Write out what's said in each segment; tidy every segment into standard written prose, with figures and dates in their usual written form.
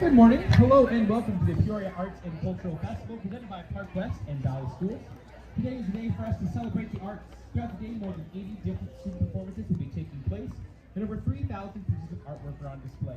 Good morning, hello, and welcome to the Peoria Arts and Cultural Festival presented by Park West and Valley Schools. Today is a day for us to celebrate the arts. Throughout the day, more than 80 different student performances will be taking place, and over 3,000 pieces of artwork are on display.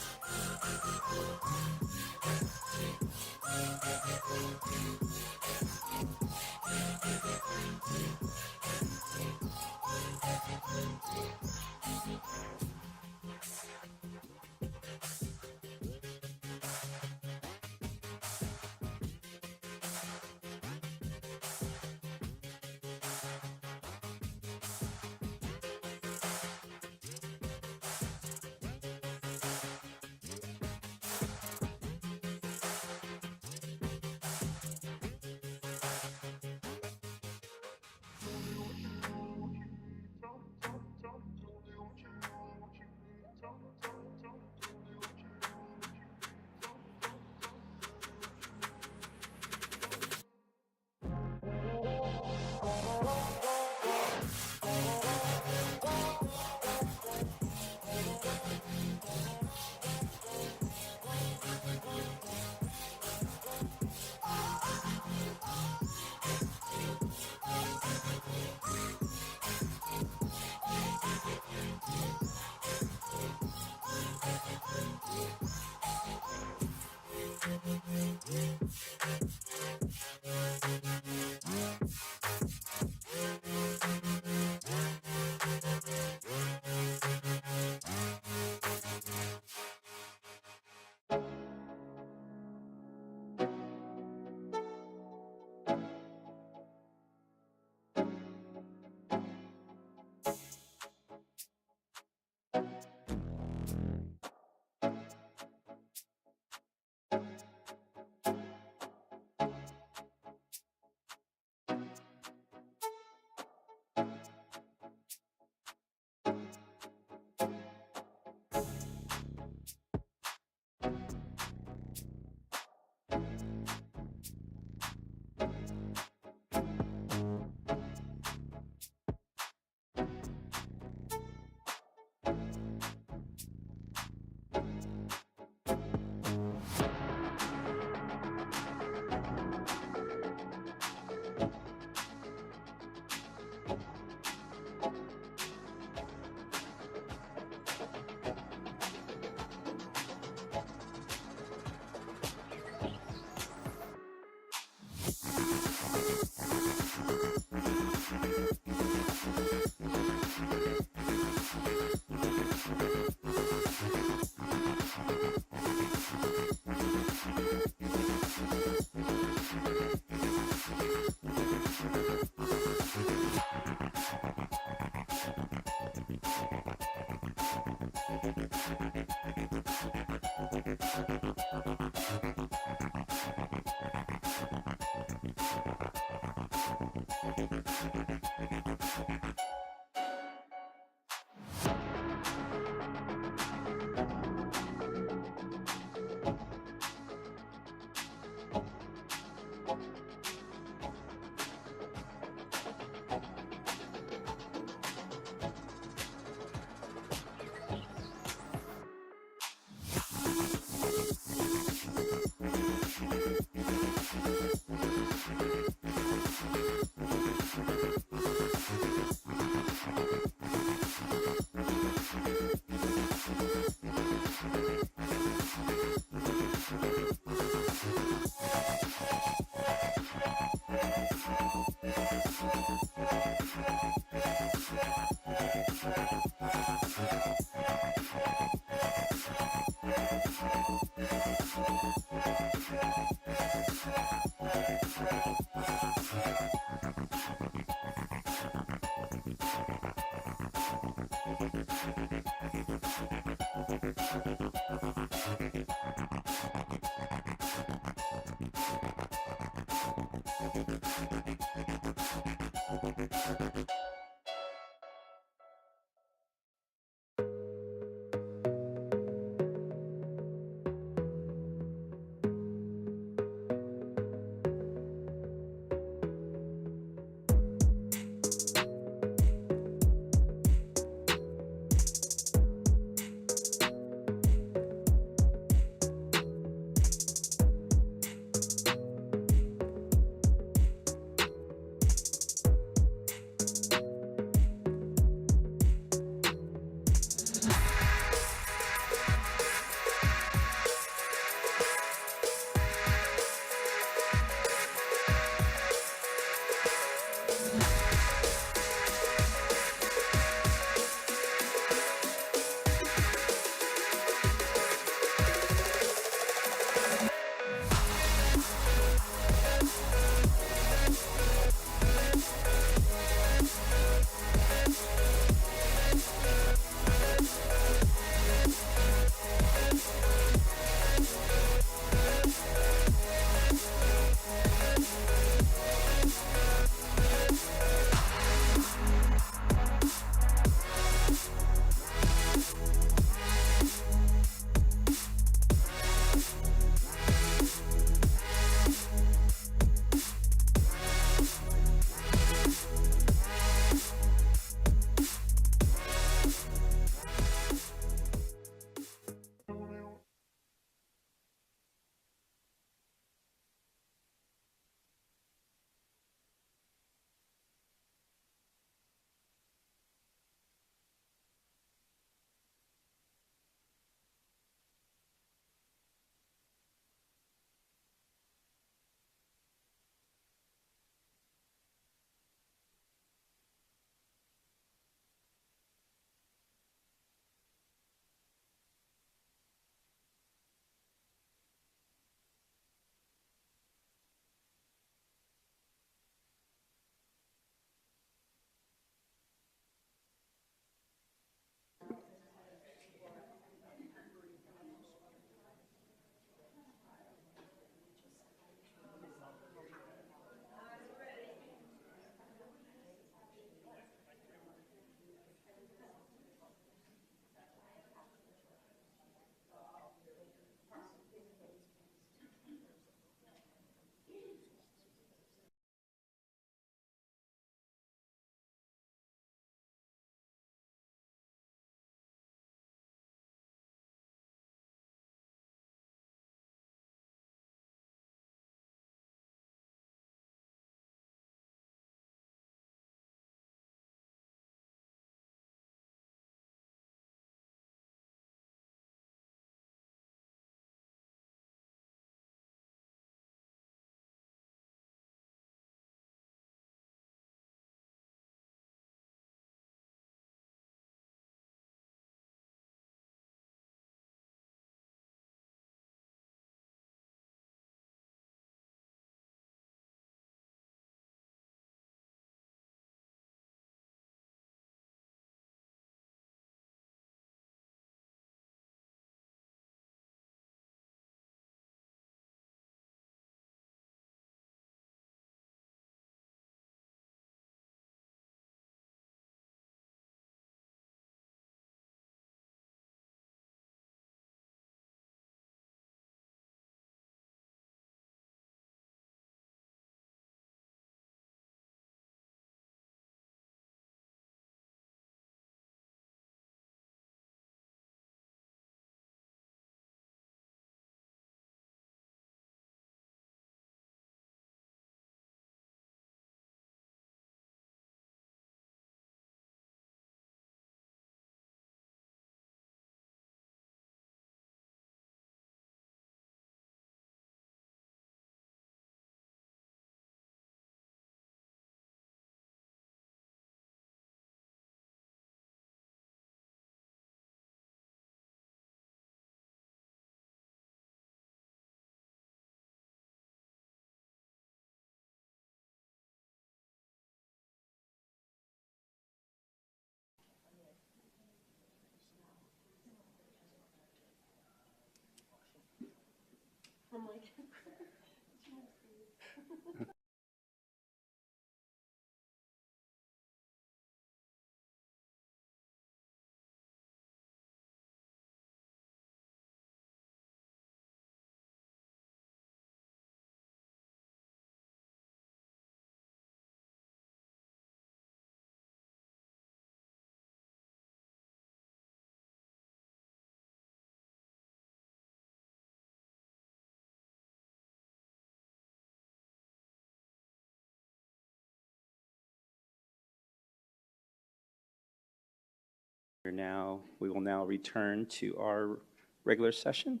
We will now return to our regular session,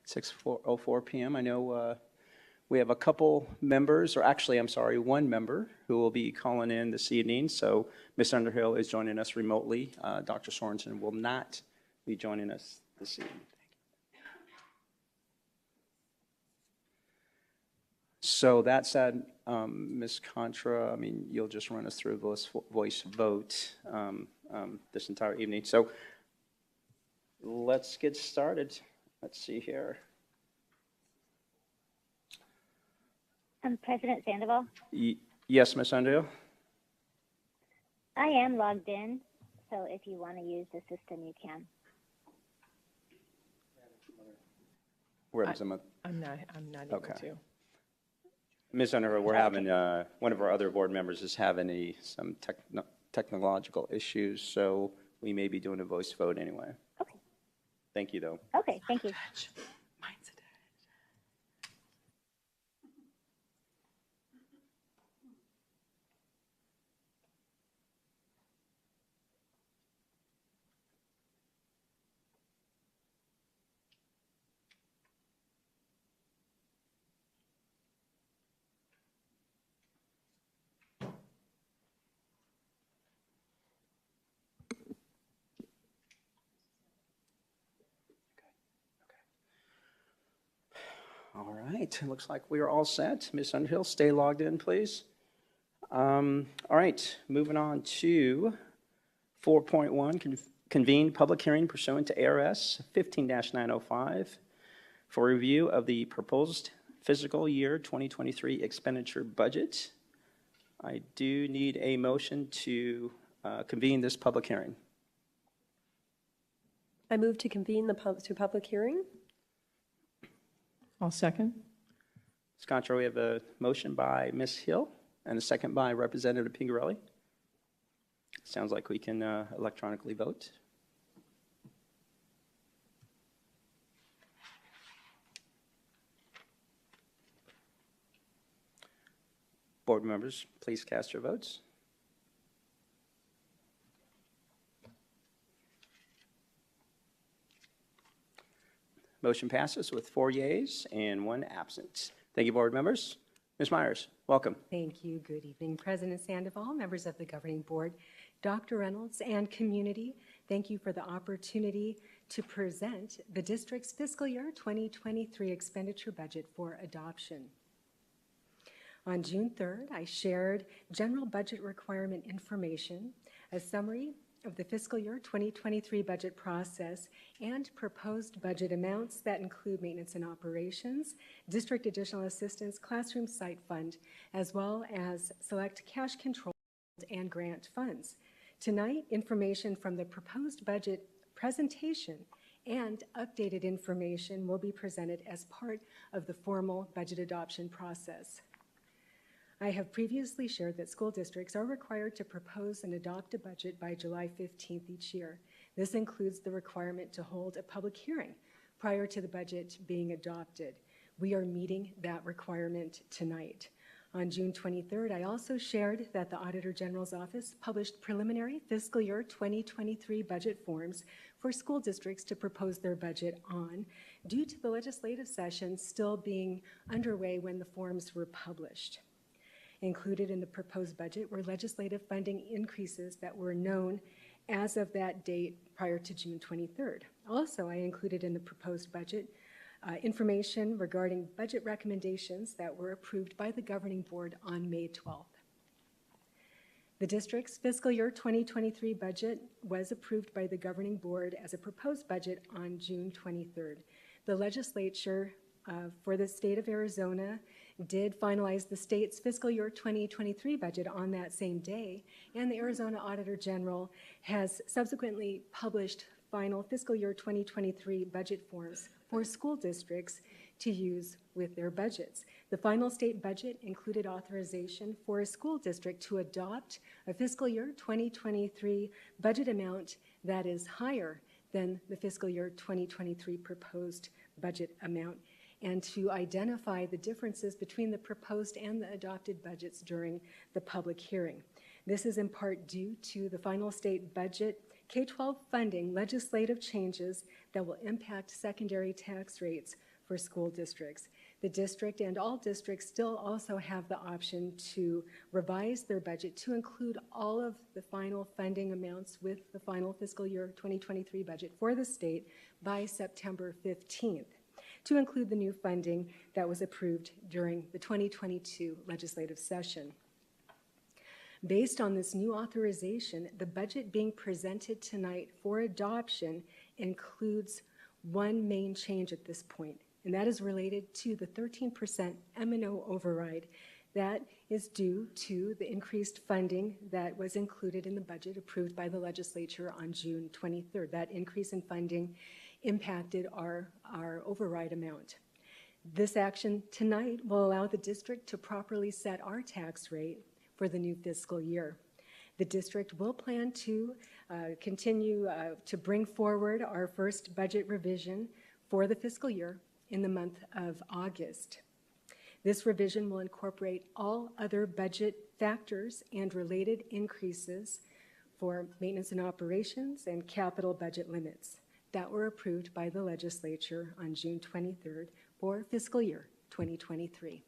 6:04 p.m. I know we have a couple members, or actually, I'm sorry, one member who will be calling in this evening. So Ms. Underhill is joining us remotely. Dr. Sorensen will not be joining us this evening. So that said, Ms. Contra, I mean, you'll just run us through a voice vote this entire evening. So let's get started. Let's see here. President Sandoval? Yes, Ms. Underhill? I am logged in, so if you want to use the system, you can. I'm not able to. Ms. Underhill, we're having, one of our other board members is having some technological issues, so we may be doing a voice vote anyway. Okay. Thank you, though. Okay, thank you. Mine's attached. All right, it looks like we are all set. Ms. Underhill, stay logged in, please. All right, moving on to 4.1, convene public hearing pursuant to ARS 15-905 for review of the proposed fiscal year 2023 expenditure budget. I do need a motion to convene this public hearing. I move to convene the public hearing. I'll second. Ms. Contra, we have a motion by Ms. Hill and a second by Representative Pingarelli. Sounds like we can electronically vote. Board members, please cast your votes. Motion passes with 4 yeas and 1 absent. Thank you, board members. Ms. Myers, welcome. Thank you. Good evening, President Sandoval, members of the governing board, Dr. Reynolds, and community. Thank you for the opportunity to present the district's fiscal year 2023 expenditure budget for adoption. On June 3rd, I shared general budget requirement information, a summary of the fiscal year 2023 budget process, and proposed budget amounts that include maintenance and operations, district additional assistance, classroom site fund, as well as select cash control and grant funds. Tonight, information from the proposed budget presentation and updated information will be presented as part of the formal budget adoption process. I have previously shared that school districts are required to propose and adopt a budget by July 15th each year. This includes the requirement to hold a public hearing prior to the budget being adopted. We are meeting that requirement tonight. On June 23rd, I also shared that the Auditor General's Office published preliminary fiscal year 2023 budget forms for school districts to propose their budget on, due to the legislative session still being underway when the forms were published. Included in the proposed budget were legislative funding increases that were known as of that date prior to June 23rd. Also, I included in the proposed budget information regarding budget recommendations that were approved by the governing board on May 12th. The district's fiscal year 2023 budget was approved by the governing board as a proposed budget on June 23rd. The legislature for the state of Arizona did finalize the state's fiscal year 2023 budget on that same day, and the Arizona Auditor General has subsequently published final fiscal year 2023 budget forms for school districts to use with their budgets. The final state budget included authorization for a school district to adopt a fiscal year 2023 budget amount that is higher than the fiscal year 2023 proposed budget amount, and to identify the differences between the proposed and the adopted budgets during the public hearing. This is in part due to the final state budget K-12 funding legislative changes that will impact secondary tax rates for school districts. The district and all districts still also have the option to revise their budget to include all of the final funding amounts with the final fiscal year 2023 budget for the state by September 15th, to include the new funding that was approved during the 2022 legislative session. Based on this new authorization, the budget being presented tonight for adoption includes one main change at this point, and that is related to the 13% M&O override. That is due to the increased funding that was included in the budget approved by the legislature on June 23rd. That increase in funding impacted our override amount. This action tonight will allow the district to properly set our tax rate for the new fiscal year. The district will plan to continue to bring forward our first budget revision for the fiscal year in the month of August. This revision will incorporate all other budget factors and related increases for maintenance and operations and capital budget limits that were approved by the legislature on June 23rd for fiscal year 2023.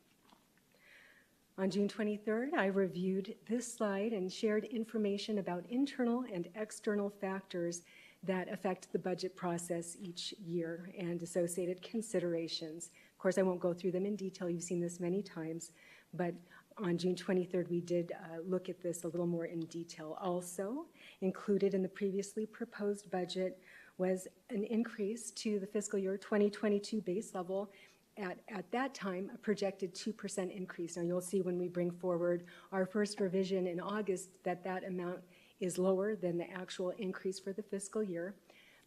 On June 23rd, I reviewed this slide and shared information about internal and external factors that affect the budget process each year and associated considerations. Of course, I won't go through them in detail. You've seen this many times, but on June 23rd, we did look at this a little more in detail. Also included in the previously proposed budget was an increase to the fiscal year 2022 base level. At that time, a projected 2% increase. Now, you'll see when we bring forward our first revision in August that amount is lower than the actual increase for the fiscal year.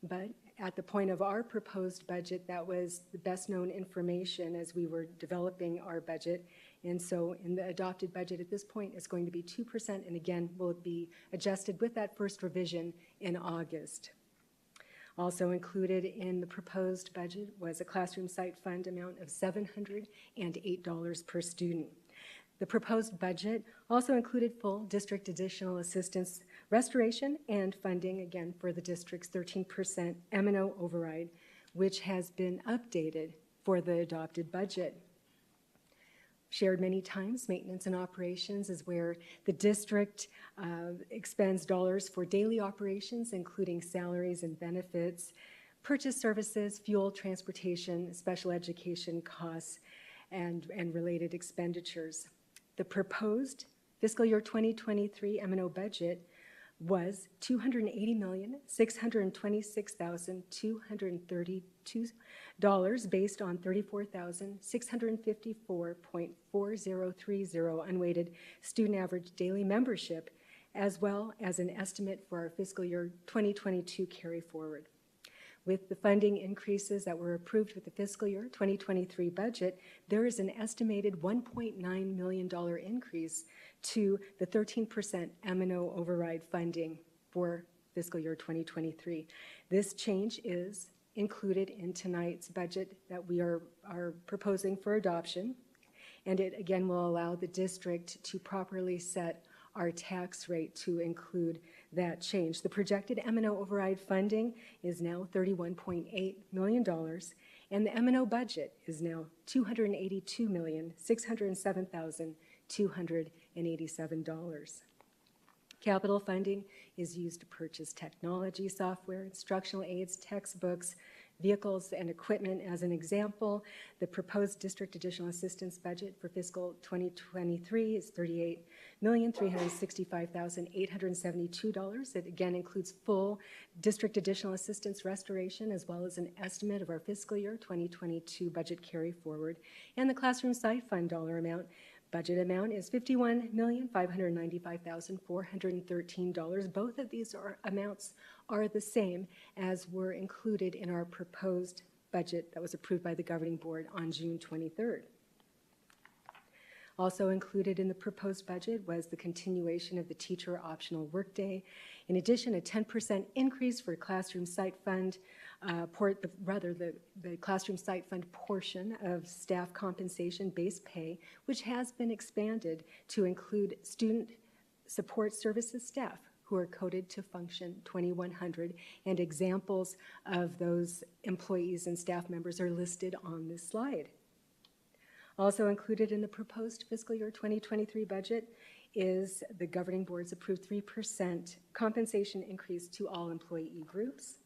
But at the point of our proposed budget, that was the best known information as we were developing our budget. And so in the adopted budget at this point, it's going to be 2%, and again, will be adjusted with that first revision in August. Also included in the proposed budget was a classroom site fund amount of $708 per student. The proposed budget also included full district additional assistance restoration and funding, again, for the district's 13% M&O override, which has been updated for the adopted budget. Shared many times, maintenance and operations is where the district expends dollars for daily operations, including salaries and benefits, purchase services, fuel, transportation, special education costs, and related expenditures. The proposed fiscal year 2023 M&O budget was $280,626,232 based on 34,654.4030 unweighted student average daily membership, as well as an estimate for our fiscal year 2022 carry forward. With the funding increases that were approved with the fiscal year 2023 budget, there is an estimated $1.9 million increase to the 13% M&O override funding for fiscal year 2023. This change is included in tonight's budget that we are proposing for adoption, and it again will allow the district to properly set our tax rate to include that change. The projected M&O override funding is now $31.8 million, and the M&O budget is now $282,607,287. Capital funding is used to purchase technology, software, instructional aids, textbooks, vehicles, and equipment. As an example, the proposed district additional assistance budget for fiscal 2023 is $38,365,872. It again includes full district additional assistance restoration, as well as an estimate of our fiscal year 2022 budget carry forward. And the classroom site fund dollar amount, budget amount is $51,595,413. Both of these amounts are the same as were included in our proposed budget that was approved by the governing board on June 23rd. Also included in the proposed budget was the continuation of the teacher optional workday. In addition, a 10% increase for classroom site fund, the classroom site fund portion of staff compensation base pay, which has been expanded to include student support services staff who are coded to function 2100, and examples of those employees and staff members are listed on this slide. Also included in the proposed fiscal year 2023 budget is the governing board's approved 3% compensation increase to all employee groups.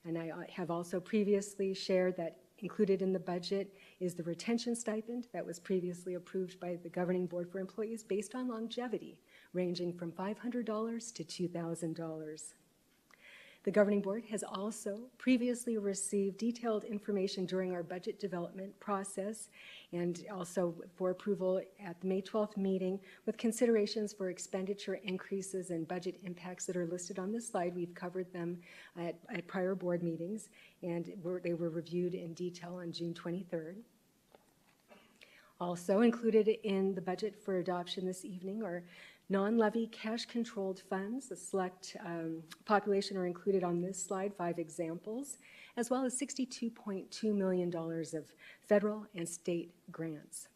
And I have also previously shared that included in the budget is the retention stipend that was previously approved by the governing board for employees based on longevity, ranging from $500 to $2,000. The governing board has also previously received detailed information during our budget development process and also for approval at the May 12th meeting with considerations for expenditure increases and budget impacts that are listed on this slide. We've covered them at prior board meetings, and they were reviewed in detail on June 23rd. Also included in the budget for adoption this evening are non-levy cash-controlled funds. A select population are included on this slide, 5 examples, as well as $62.2 million of federal and state grants.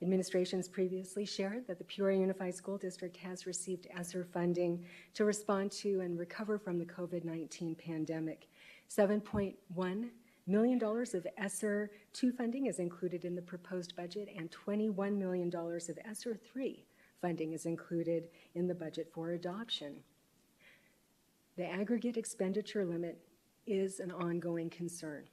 Administrations previously shared that the Peoria Unified School District has received ESSER funding to respond to and recover from the COVID-19 pandemic. $7.1 million of ESSER 2 funding is included in the proposed budget, and $21 million of ESSER 3 funding is included in the budget for adoption. The aggregate expenditure limit is an ongoing concern.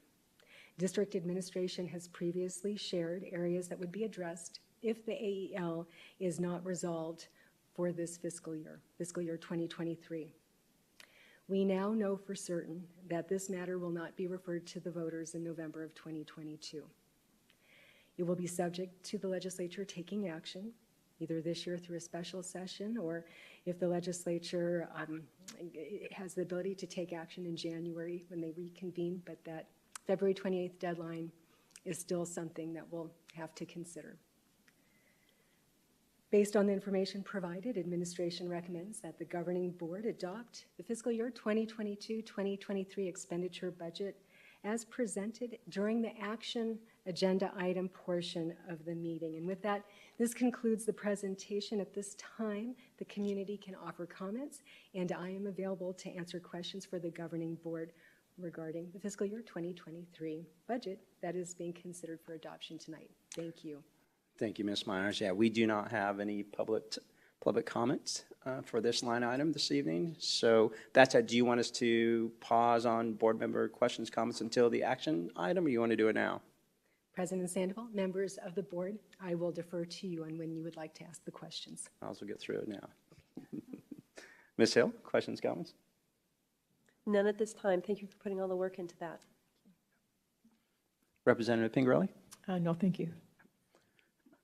District administration has previously shared areas that would be addressed if the AEL is not resolved for this fiscal year 2023. We now know for certain that this matter will not be referred to the voters in November of 2022. It will be subject to the legislature taking action, either this year through a special session, or if the legislature has the ability to take action in January when they reconvene, but that February 28th deadline is still something that we'll have to consider. Based on the information provided, administration recommends that the governing board adopt the fiscal year 2022-2023 expenditure budget as presented during the action agenda item portion of the meeting. And with that, this concludes the presentation. At this time, the community can offer comments, and I am available to answer questions for the governing board regarding the fiscal year 2023 budget that is being considered for adoption tonight. Thank you. Thank you, Ms. Myers. Yeah, we do not have any public comments for this line item this evening. So that said, do you want us to pause on board member questions, comments until the action item, or you want to do it now? President Sandoval, members of the board, I will defer to you on when you would like to ask the questions. I'll also get through it now. Ms. Hill, questions, comments? None at this time. Thank you for putting all the work into that. Representative Pingerelli? No, thank you.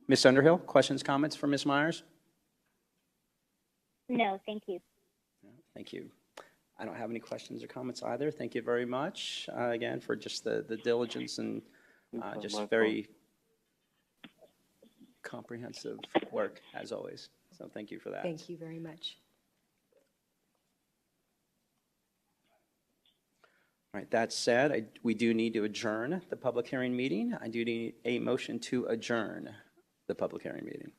Ms. Underhill, questions, comments for Ms. Myers? No, thank you. Thank you. I don't have any questions or comments either. Thank you very much, again, for just the diligence and just very comprehensive work, as always. So thank you for that. Thank you very much. All right, that said, we do need to adjourn the public hearing meeting. I do need a motion to adjourn the public hearing meeting.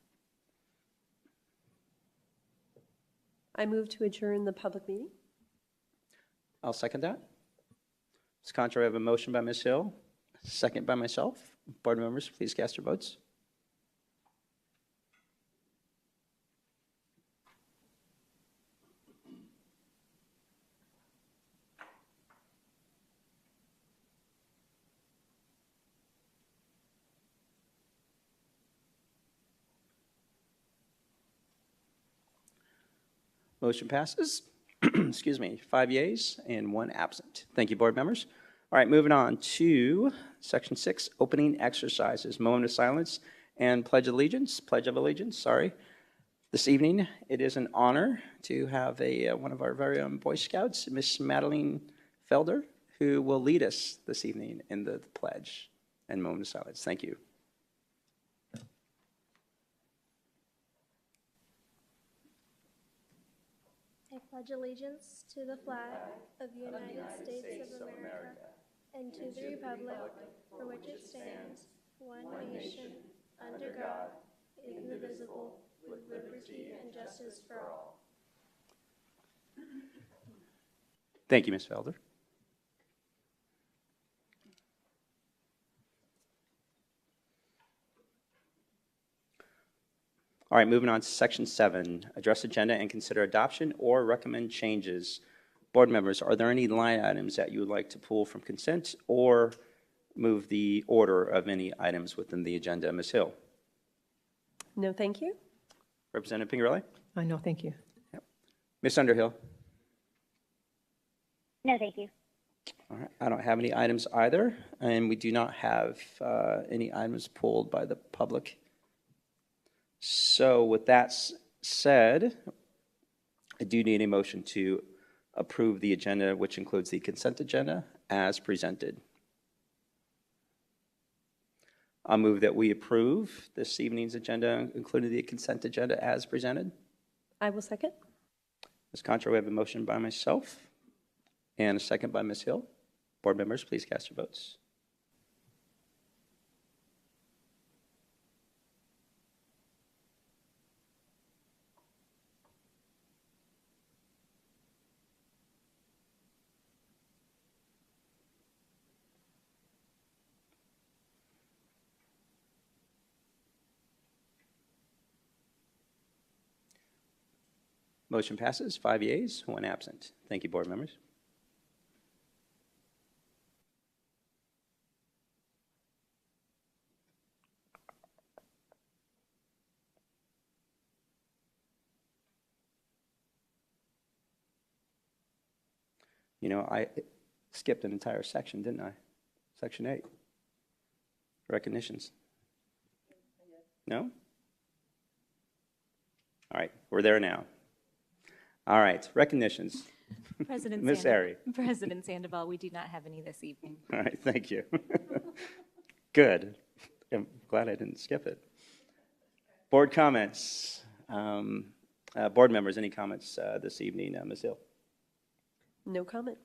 I move to adjourn the public meeting. I'll second that. Ms. Contra, I have a motion by Ms. Hill, second by myself. Board members, please cast your votes. Motion passes. Excuse me, 5 yeas and 1 absent. Thank you, board members. All right, moving on to section 6, opening exercises, moment of silence and pledge of allegiance. Sorry. This evening, it is an honor to have one of our very own Boy Scouts, Miss Madeline Felder, who will lead us this evening in the pledge and moment of silence. Thank you. I pledge allegiance to the flag of the United States of America and to the republic for which it stands, one nation, under God, indivisible, with liberty and justice for all. Thank you, Ms. Felder. All right, moving on to section 7, address agenda and consider adoption or recommend changes. Board members, are there any line items that you would like to pull from consent or move the order of any items within the agenda? Ms. Hill. No, thank you. Representative Pingerelli. No, thank you. Ms. Underhill. No, thank you. All right, I don't have any items either, and we do not have any items pulled by the public. So with that said, I do need a motion to approve the agenda, which includes the consent agenda as presented. I'll move that we approve this evening's agenda, including the consent agenda as presented. I will second. Ms. Contra, we have a motion by myself and a second by Ms. Hill. Board members, please cast your votes. Motion passes, 5 yeas, 1 absent. Thank you, board members. You know, I skipped an entire section, didn't I? Section 8. Recognitions. No? All right, we're there now. All right, recognitions. President Ms. Airy. President Sandoval, we do not have any this evening. All right, thank you. Good. I'm glad I didn't skip it. Board comments. Board members, any comments this evening? Ms. Hill. No comment.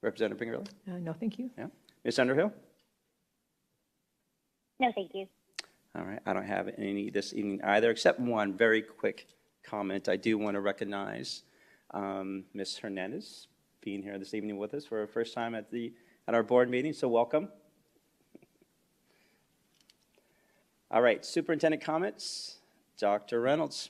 Representative Pingerelli? No, thank you. Yeah. Ms. Underhill? No, thank you. All right, I don't have any this evening either, except one very quick comment. I do want to recognize Ms. Hernandez being here this evening with us for her first time at our board meeting, so welcome. All right, superintendent comments. Dr. Reynolds.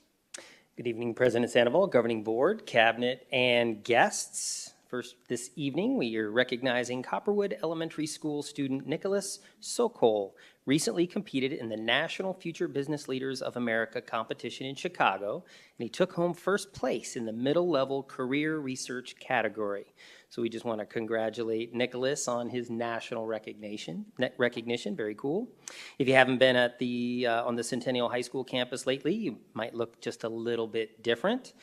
Good evening, President Sandoval, Governing Board, Cabinet, and guests. First, this evening, we are recognizing Copperwood Elementary School student Nicholas Sokol. Recently competed in the National Future Business Leaders of America competition in Chicago, and he took home first place in the middle level career research category. So we just want to congratulate Nicholas on his national recognition. Very cool. If you haven't been at on the Centennial High School campus lately, you might look just a little bit different.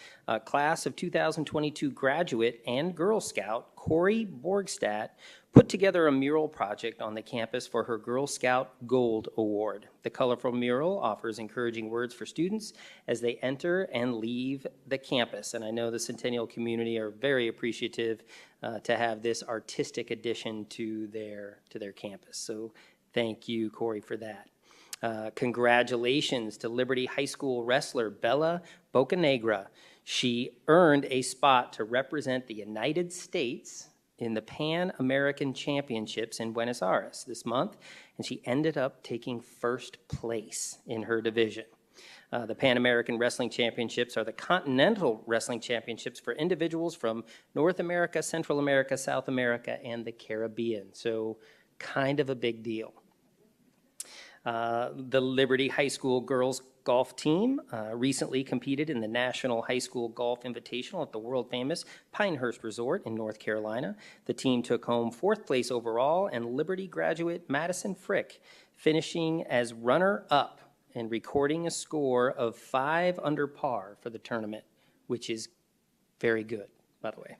Class of 2022 graduate and Girl Scout Corey Borgstadt put together a mural project on the campus for her Girl Scout Gold Award. The colorful mural offers encouraging words for students as they enter and leave the campus. And I know the Centennial community are very appreciative to have this artistic addition to their campus. So thank you, Corey, for that. Congratulations to Liberty High School wrestler Bella Bocanegra. She earned a spot to represent the United States in the Pan American Championships in Buenos Aires this month, and she ended up taking first place in her division. The Pan American Wrestling Championships are the continental wrestling championships for individuals from North America, Central America, South America, and the Caribbean, so kind of a big deal. The Liberty High School girls golf team recently competed in the National High School Golf Invitational at the world-famous Pinehurst Resort in North Carolina. The team took home 4th place overall, and Liberty graduate Madison Frick finishing as runner-up and recording a score of 5 under par for the tournament, which is very good, by the way.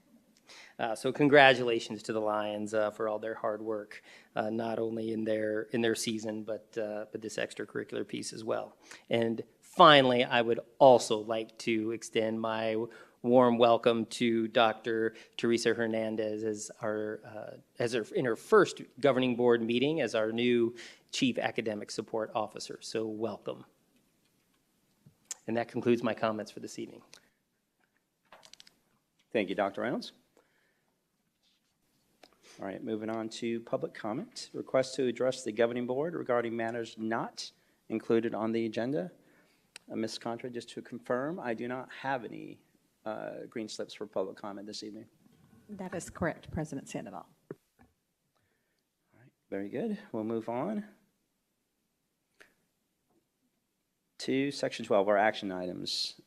So congratulations to the Lions for all their hard work, not only in their season, but this extracurricular piece as well. And finally, I would also like to extend my warm welcome to Dr. Teresa Hernandez in her first governing board meeting as our new Chief Academic Support Officer. So welcome. And that concludes my comments for this evening. Thank you, Dr. Reynolds. All right, moving on to public comment. Request to address the governing board regarding matters not included on the agenda. Ms. Contra, just to confirm, I do not have any green slips for public comment this evening. That is correct, President Sandoval. All right, very good. We'll move on to Section 12, our action items.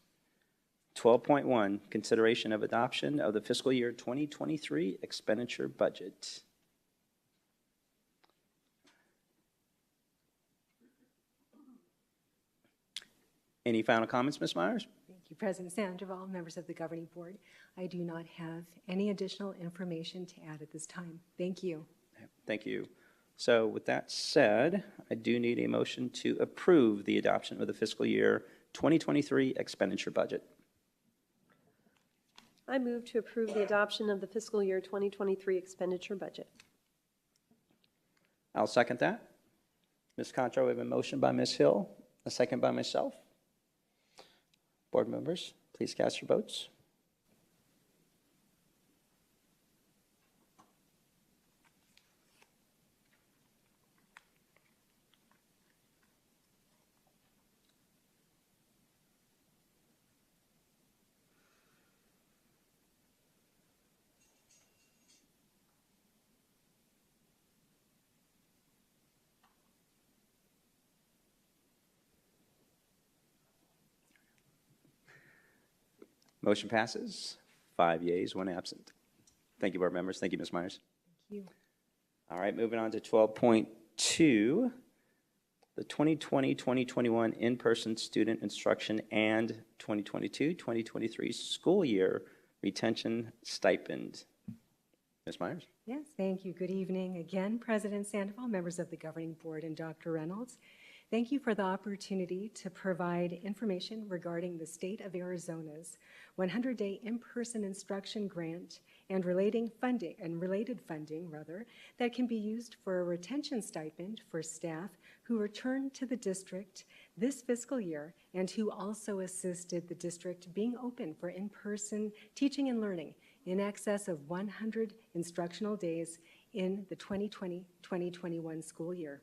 12.1, consideration of adoption of the fiscal year 2023 expenditure budget. Any final comments, Ms. Myers? Thank you, President Sandoval, members of the governing board. I do not have any additional information to add at this time. Thank you. Thank you. So with that said, I do need a motion to approve the adoption of the fiscal year 2023 expenditure budget. I move to approve the adoption of the fiscal year 2023 expenditure budget. I'll second that. Ms. Contra, we have a motion by Ms. Hill, a second by myself. Board members, please cast your votes. Motion passes. 5 yeas, 1 absent. Thank you, board members. Thank you, Ms. Myers. Thank you. All right, moving on to 12.2, the 2020-2021 in-person student instruction and 2022-2023 school year retention stipend. Ms. Myers? Yes, thank you. Good evening again, President Sandoval, members of the governing board, and Dr. Reynolds. Thank you for the opportunity to provide information regarding the state of Arizona's 100-day in-person instruction grant and related funding that can be used for a retention stipend for staff who returned to the district this fiscal year and who also assisted the district being open for in-person teaching and learning in excess of 100 instructional days in the 2020-2021 school year.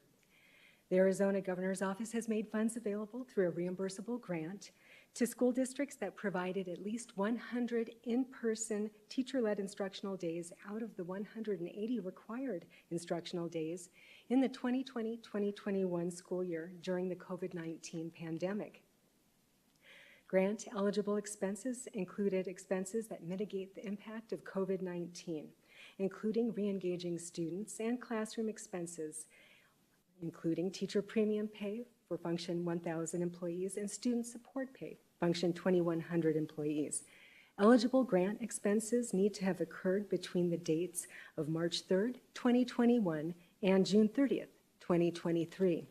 The Arizona Governor's Office has made funds available through a reimbursable grant to school districts that provided at least 100 in-person teacher-led instructional days out of the 180 required instructional days in the 2020-2021 school year during the COVID-19 pandemic. Grant-eligible expenses included expenses that mitigate the impact of COVID-19, including re-engaging students and classroom expenses, including teacher premium pay for function 1,000 employees and student support pay, function 2,100 employees. Eligible grant expenses need to have occurred between the dates of March 3rd, 2021 and June 30th, 2023.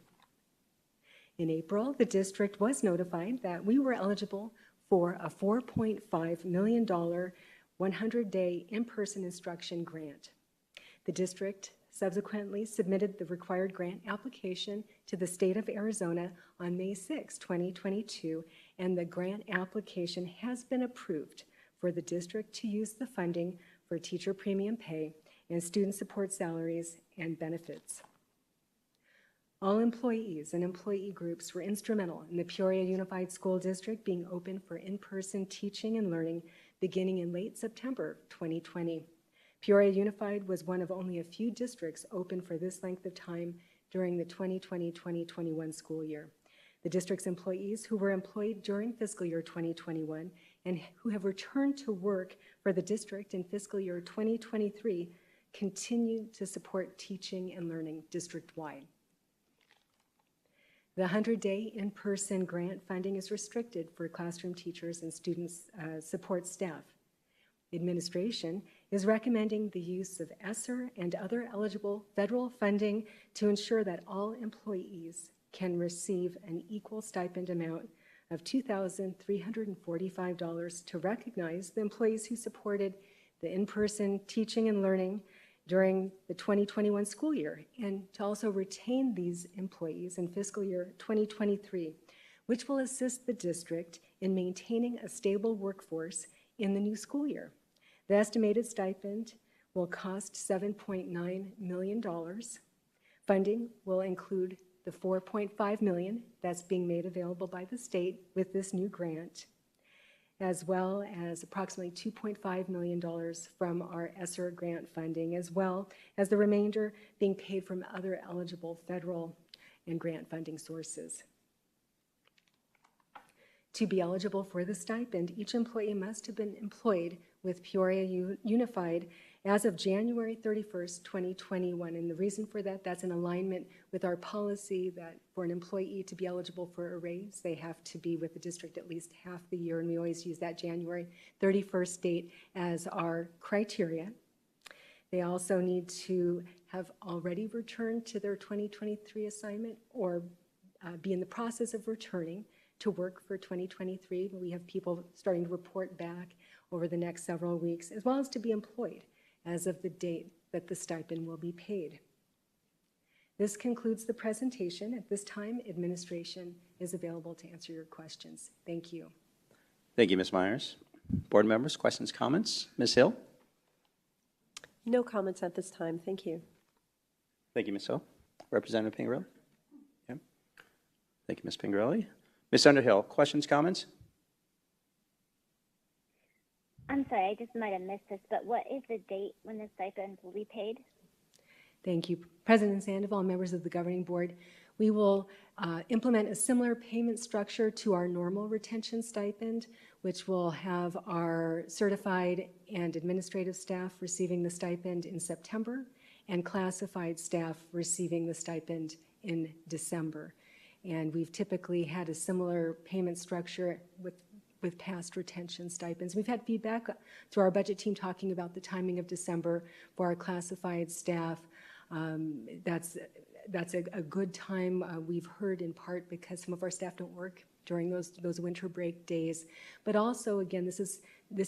In April, the district was notified that we were eligible for a $4.5 million 100-day in-person instruction grant. The district subsequently submitted the required grant application to the state of Arizona on May 6, 2022, and the grant application has been approved for the district to use the funding for teacher premium pay and student support salaries and benefits. All employees and employee groups were instrumental in the Peoria Unified School District being open for in-person teaching and learning beginning in late September 2020. Peoria Unified was one of only a few districts open for this length of time during the 2020-2021 school year. The district's employees who were employed during fiscal year 2021 and who have returned to work for the district in fiscal year 2023 continue to support teaching and learning district-wide. The 100-day in-person grant funding is restricted for classroom teachers and students support staff. Administration is recommending the use of ESSER and other eligible federal funding to ensure that all employees can receive an equal stipend amount of $2,345 to recognize the employees who supported the in-person teaching and learning during the 2021 school year, and to also retain these employees in fiscal year 2023 which will assist the district in maintaining a stable workforce in the new school year. The estimated stipend will cost $7.9 million. Funding will include the $4.5 million that's being made available by the state with this new grant, as well as approximately $2.5 million from our ESSER grant funding, as well as the remainder being paid from other eligible federal and grant funding sources. To be eligible for the stipend, each employee must have been employed with Peoria Unified as of January 31st, 2021. And the reason for that, that's in alignment with our policy that for an employee to be eligible for a raise, they have to be with the district at least half the year. And we always use that January 31st date as our criteria. They also need to have already returned to their 2023 assignment or be in the process of returning to work for 2023. We have people starting to report back over the next several weeks, as well as to be employed as of the date that the stipend will be paid. This concludes the presentation. At this time, administration is available to answer your questions. Thank you. Thank you, Ms. Myers. Board members, questions, comments? Ms. Hill? No comments at this time. Thank you. Thank you, Ms. Hill. Representative Pingerelli? Yeah. Thank you, Ms. Pingerelli. Ms. Underhill, questions, comments? I'm sorry, I just might have missed this, but what is the date when the stipend will be paid? Thank you. President Sandoval, members of the governing board, we will implement a similar payment structure to our normal retention stipend, which will have our certified and administrative staff receiving the stipend in September and classified staff receiving the stipend in December. And we've typically had a similar payment structure with past retention stipends. We've had feedback to our budget team talking about the timing of December for our classified staff. That's a good time. We've heard in part because some of our staff don't work during those winter break days. But also, again, this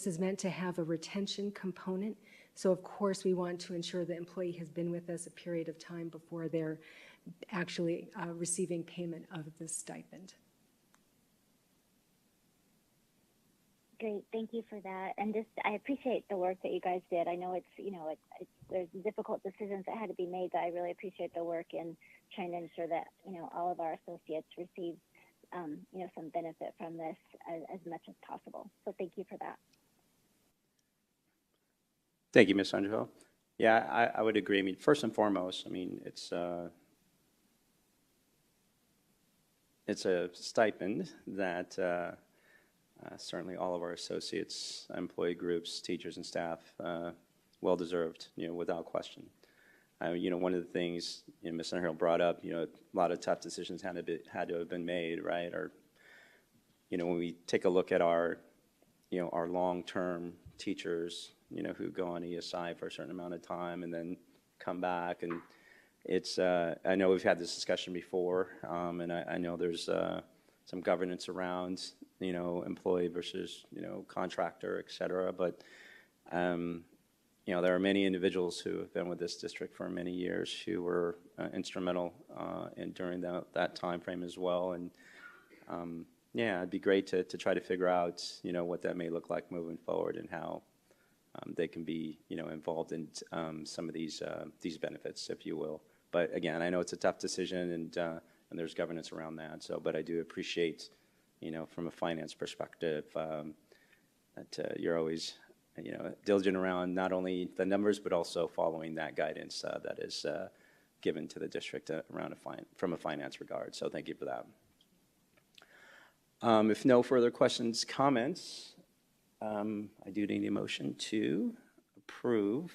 is meant to have a retention component. So of course we want to ensure the employee has been with us a period of time before they're actually receiving payment of this stipend. Great, thank you for that. And I appreciate the work that you guys did. I know there's difficult decisions that had to be made, but I really appreciate the work in trying to ensure that, all of our associates receive, some benefit from this as much as possible. So thank you for that. Thank you, Ms. Underhill. Yeah, I would agree. I mean, first and foremost, it's a stipend that certainly all of our associates, employee groups, teachers, and staff, well deserved, without question. One of the things Ms. Underhill brought up, a lot of tough decisions had to have been made, right? Or, when we take a look at our long-term teachers, who go on ESI for a certain amount of time and then come back, and it's I know we've had this discussion before, and I know there's some governance around employee versus contractor, et cetera, but there are many individuals who have been with this district for many years who were instrumental during that time frame as well. And yeah, it'd be great to try to figure out what that may look like moving forward and how they can be involved in some of these benefits, if you will. But again, I know it's a tough decision, and there's governance around that. So, but I do appreciate from a finance perspective that you're always diligent around not only the numbers, but also following that guidance that is given to the district from a finance regard. So thank you for that. If no further questions, comments, I do need a motion to approve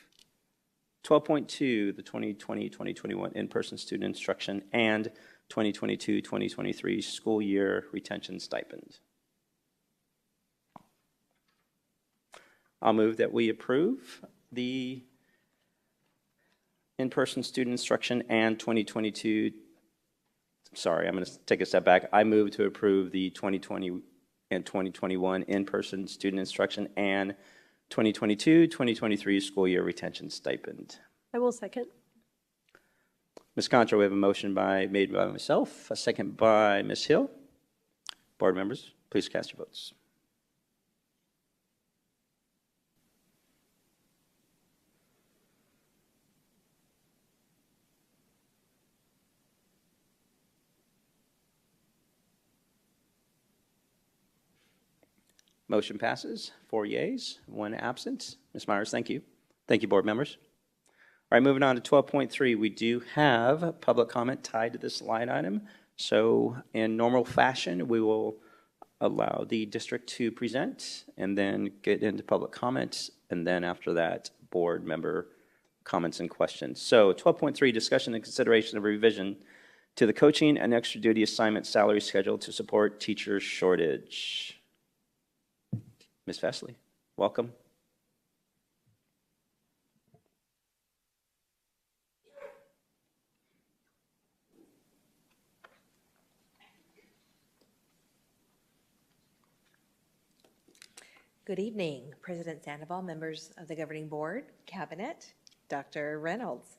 12.2, the 2020-2021 in-person student instruction and 2022-2023 school year retention stipend. I'll move that we approve the in-person student instruction and 2022, sorry, I'm going to take a step back. I move to approve the 2020 and 2021 in-person student instruction and 2022-2023 school year retention stipend. I will second. Ms. Contra, we have a motion made by myself, a second by Ms. Hill. Board members, please cast your votes. Motion passes, 4 yeas, 1 absent. Ms. Myers, thank you. Thank you, board members. All right, moving on to 12.3, we do have public comment tied to this line item. So in normal fashion, we will allow the district to present and then get into public comments, and then after that, board member comments and questions. So 12.3, discussion and consideration of revision to the coaching and extra duty assignment salary schedule to support teacher shortage. Ms. Festley, welcome. Good evening, President Sandoval, members of the Governing Board, Cabinet, Dr. Reynolds.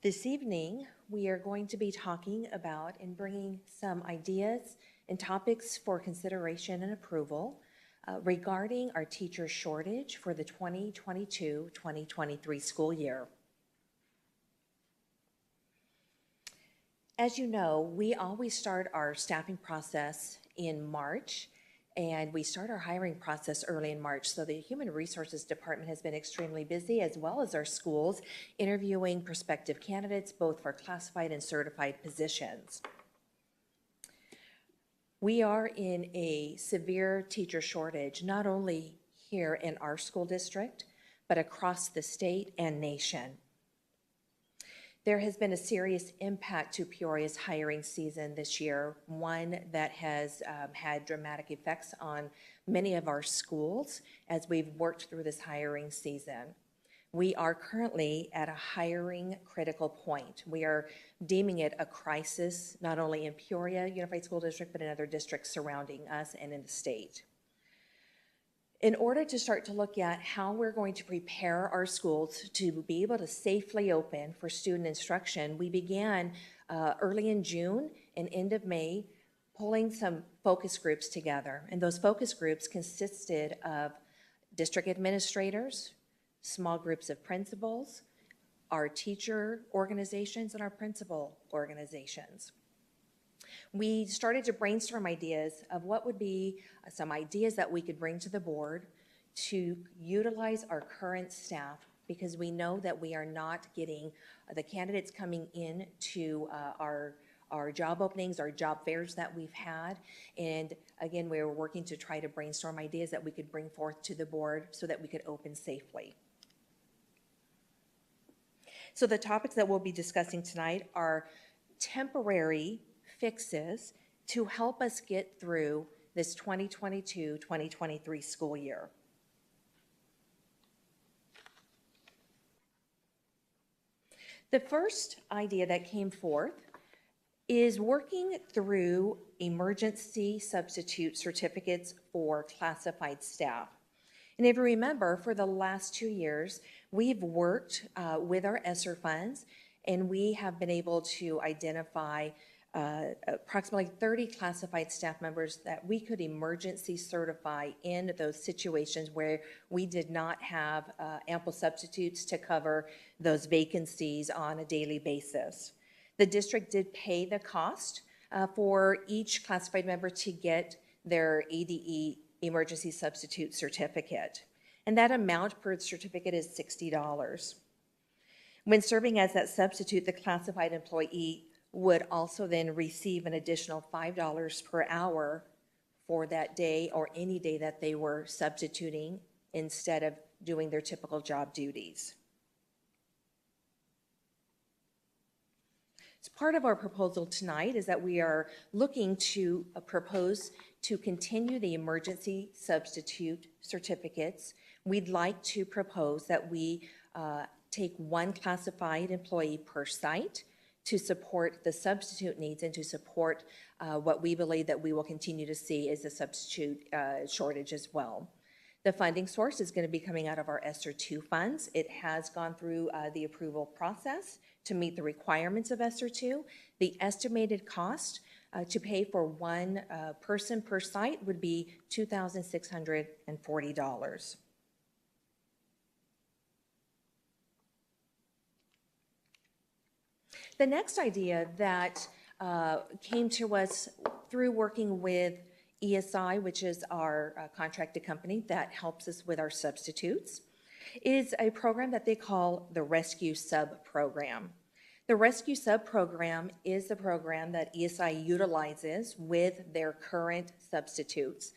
This evening, we are going to be talking about and bringing some ideas and topics for consideration and approval regarding our teacher shortage for the 2022-2023 school year. As you know, we always start our staffing process in March, and we start our hiring process early in March. So the Human Resources Department has been extremely busy, as well as our schools, interviewing prospective candidates, both for classified and certified positions. We are in a severe teacher shortage, not only here in our school district, but across the state and nation. There has been a serious impact to Peoria's hiring season this year, one that has had dramatic effects on many of our schools as we've worked through this hiring season. We are currently at a hiring critical point. We are deeming it a crisis, not only in Peoria Unified School District, but in other districts surrounding us and in the state. In order to start to look at how we're going to prepare our schools to be able to safely open for student instruction, we began early in June and end of May pulling some focus groups together. And those focus groups consisted of district administrators, small groups of principals, our teacher organizations, and our principal organizations. We started to brainstorm ideas of what would be some ideas that we could bring to the board to utilize our current staff, because we know that we are not getting the candidates coming in to our job openings, our job fairs that we've had. And again, we were working to try to brainstorm ideas that we could bring forth to the board so that we could open safely. So the topics that we'll be discussing tonight are temporary fixes to help us get through this 2022-2023 school year. The first idea that came forth is working through emergency substitute certificates for classified staff. And if you remember, for the last 2 years, we've worked with our ESSER funds, and we have been able to identify approximately 30 classified staff members that we could emergency certify in those situations where we did not have ample substitutes to cover those vacancies on a daily basis. The district did pay the cost for each classified member to get their ADE emergency substitute certificate. And that amount per certificate is $60. When serving as that substitute, the classified employee would also then receive an additional $5 per hour for that day or any day that they were substituting instead of doing their typical job duties. As part of our proposal tonight is that we are looking to propose to continue the emergency substitute certificates. We'd like to propose that we take one classified employee per site to support the substitute needs and to support what we believe that we will continue to see is a substitute shortage as well. The funding source is going to be coming out of our ESSER 2 funds. It has gone through the approval process to meet the requirements of ESSER 2. The estimated cost To pay for one person per site would be $2,640. The next idea that came to us through working with ESI, which is our contracted company that helps us with our substitutes, is a program that they call the Rescue Sub Program. The Rescue Sub Program is the program that ESI utilizes with their current substitutes.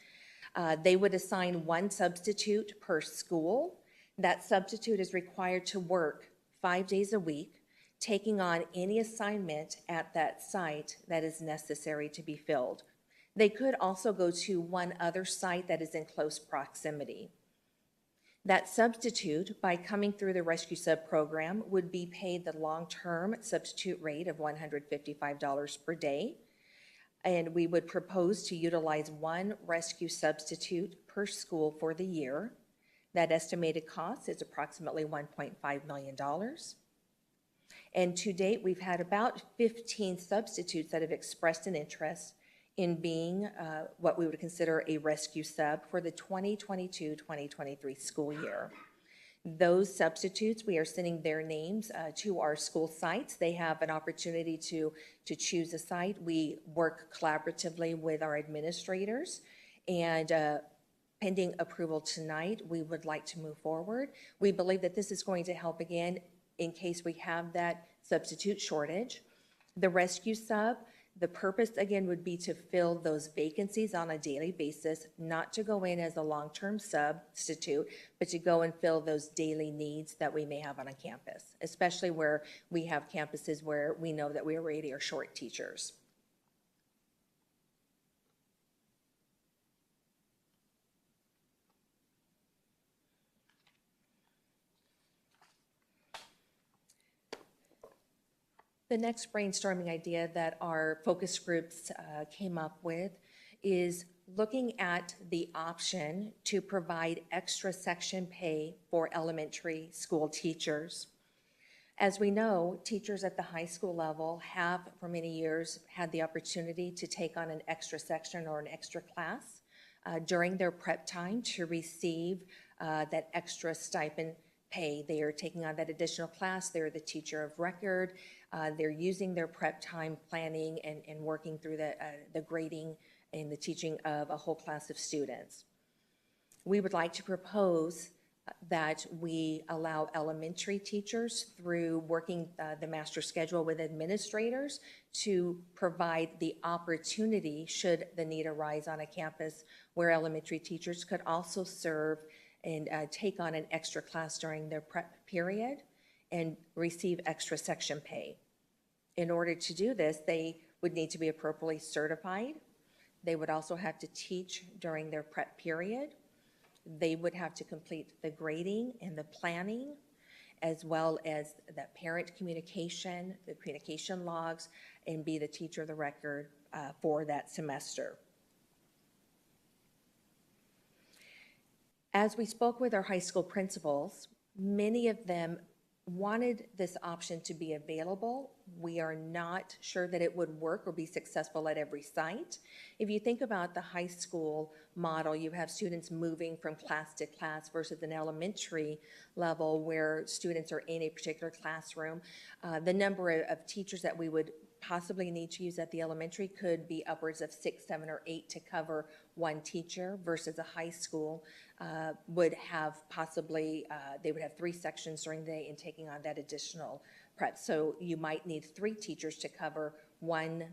They would assign one substitute per school. That substitute is required to work 5 days a week, taking on any assignment at that site that is necessary to be filled. They could also go to one other site that is in close proximity. That substitute, by coming through the Rescue Sub program, would be paid the long-term substitute rate of $155 per day. And we would propose to utilize one rescue substitute per school for the year. That estimated cost is approximately $1.5 million. And to date, we've had about 15 substitutes that have expressed an interest in being what we would consider a rescue sub for the 2022-2023 school year. Those substitutes, we are sending their names to our school sites. They have an opportunity to choose a site. We work collaboratively with our administrators, and pending approval tonight, we would like to move forward. We believe that this is going to help again in case we have that substitute shortage. The rescue sub, the purpose again would be to fill those vacancies on a daily basis, not to go in as a long-term substitute, but to go and fill those daily needs that we may have on a campus, especially where we have campuses where we know that we already are short teachers. The next brainstorming idea that our focus groups came up with is looking at the option to provide extra section pay for elementary school teachers. As we know, teachers at the high school level have for many years had the opportunity to take on an extra section or an extra class during their prep time to receive that extra stipend pay. They are taking on that additional class. They're the teacher of record. They're using their prep time planning and working through the grading and the teaching of a whole class of students. We would like to propose that we allow elementary teachers through working the master schedule with administrators to provide the opportunity, should the need arise on a campus, where elementary teachers could also serve and take on an extra class during their prep period and receive extra section pay. In order to do this, they would need to be appropriately certified. They would also have to teach during their prep period. They would have to complete the grading and the planning, as well as the parent communication, the communication logs, and be the teacher of the record for that semester. As we spoke with our high school principals, many of them wanted this option to be available. We are not sure that it would work or be successful at every site. If you think about the high school model, you have students moving from class to class versus an elementary level where students are in a particular classroom. The number of teachers that we would possibly need to use at the elementary could be upwards of 6, 7, or 8 to cover one teacher, versus a high school would have possibly, they would have 3 sections during the day and taking on that additional prep. So you might need 3 teachers to cover one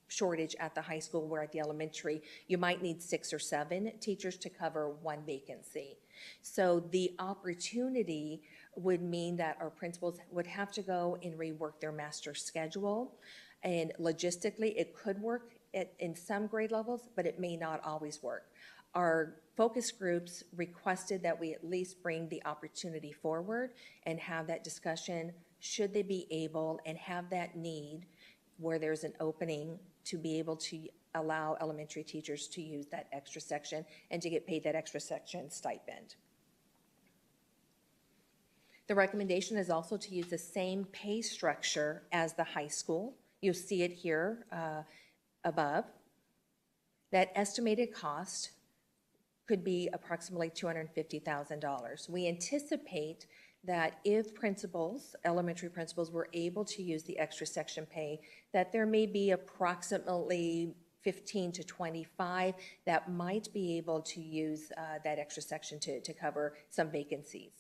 shortage at the high school, where at the elementary, you might need 6 or 7 teachers to cover one vacancy. So the opportunity would mean that our principals would have to go and rework their master schedule. And logistically, it could work in some grade levels, but it may not always work. Our focus groups requested that we at least bring the opportunity forward and have that discussion, should they be able and have that need where there's an opening to be able to allow elementary teachers to use that extra section and to get paid that extra section stipend. The recommendation is also to use the same pay structure as the high school, You'll see it here above. That estimated cost could be approximately $250,000. We anticipate that if principals, elementary principals, were able to use the extra section pay, that there may be approximately 15 to 25 that might be able to use that extra section to cover some vacancies.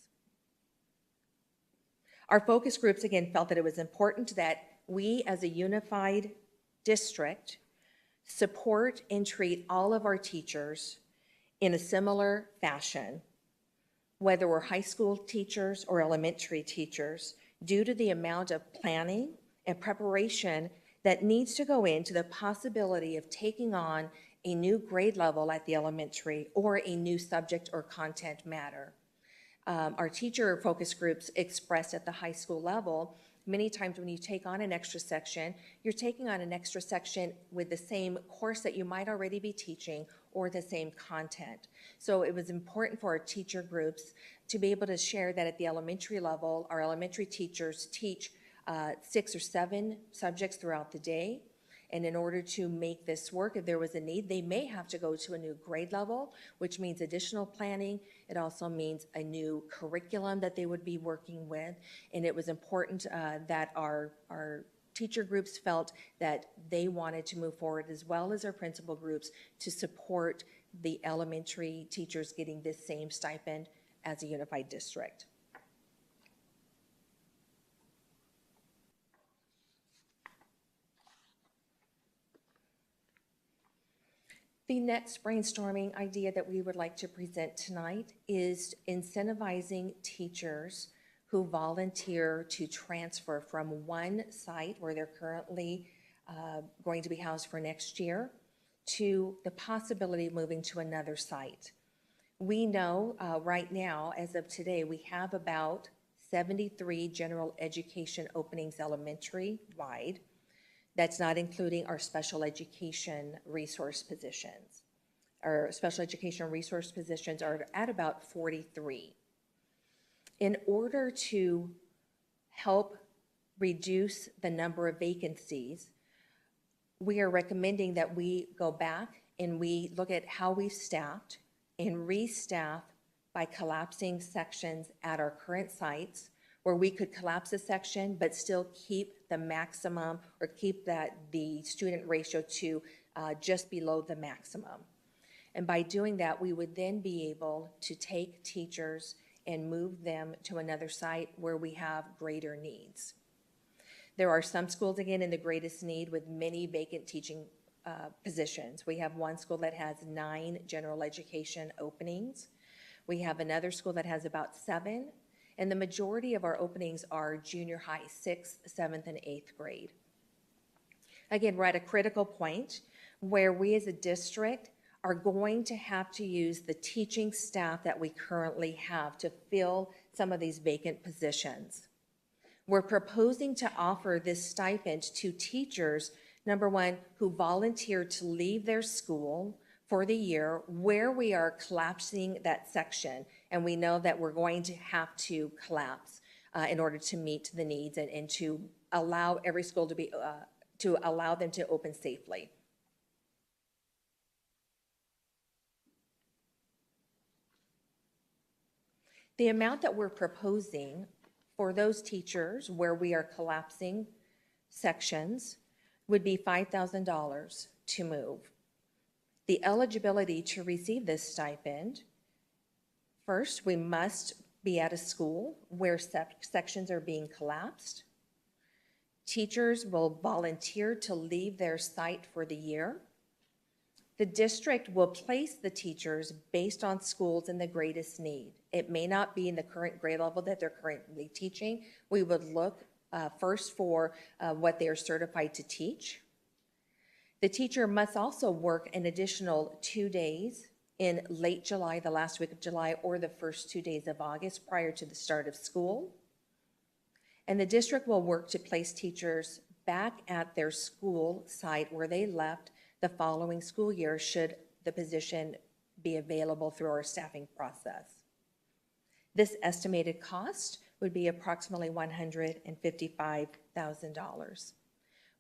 Our focus groups, again, felt that it was important that we as a unified district support and treat all of our teachers in a similar fashion, whether we're high school teachers or elementary teachers, due to the amount of planning and preparation that needs to go into the possibility of taking on a new grade level at the elementary or a new subject or content matter. Our teacher focus groups expressed at the high school level, many times when you take on an extra section, you're taking on an extra section with the same course that you might already be teaching or the same content. So it was important for our teacher groups to be able to share that at the elementary level, our elementary teachers teach 6 or 7 subjects throughout the day. And in order to make this work, if there was a need, they may have to go to a new grade level, which means additional planning. It also means a new curriculum that they would be working with. And it was important that our teacher groups felt that they wanted to move forward, as well as our principal groups, to support the elementary teachers getting this same stipend as a unified district. The next brainstorming idea that we would like to present tonight is incentivizing teachers who volunteer to transfer from one site where they're currently going to be housed for next year to the possibility of moving to another site. We know right now, as of today, we have about 73 general education openings elementary-wide. That's not including our special education resource positions. Our special education resource positions are at about 43. In order to help reduce the number of vacancies, we are recommending that we go back and we look at how we've staffed and restaff by collapsing sections at our current sites, where we could collapse a section but still keep the maximum or keep the student ratio to just below the maximum. And by doing that, we would then be able to take teachers and move them to another site where we have greater needs. There are some schools, again, in the greatest need with many vacant teaching positions. We have one school that has 9 general education openings. We have another school that has about 7. And the majority of our openings are junior high, 6th, 7th, and 8th grade. Again, we're at a critical point where we as a district are going to have to use the teaching staff that we currently have to fill some of these vacant positions. We're proposing to offer this stipend to teachers, number one, who volunteer to leave their school for the year where we are collapsing that section. And we know that we're going to have to collapse in order to meet the needs and to allow every school to allow them to open safely. The amount that we're proposing for those teachers where we are collapsing sections would be $5,000 to move. The eligibility to receive this stipend, first, we must be at a school where sections are being collapsed. Teachers will volunteer to leave their site for the year. The district will place the teachers based on schools in the greatest need. It may not be in the current grade level that they're currently teaching. We would look first for what they are certified to teach. The teacher must also work an additional 2 days in late July, the last week of July, or the first 2 days of August prior to the start of school. And the district will work to place teachers back at their school site where they left the following school year should the position be available through our staffing process. This estimated cost would be approximately $155,000.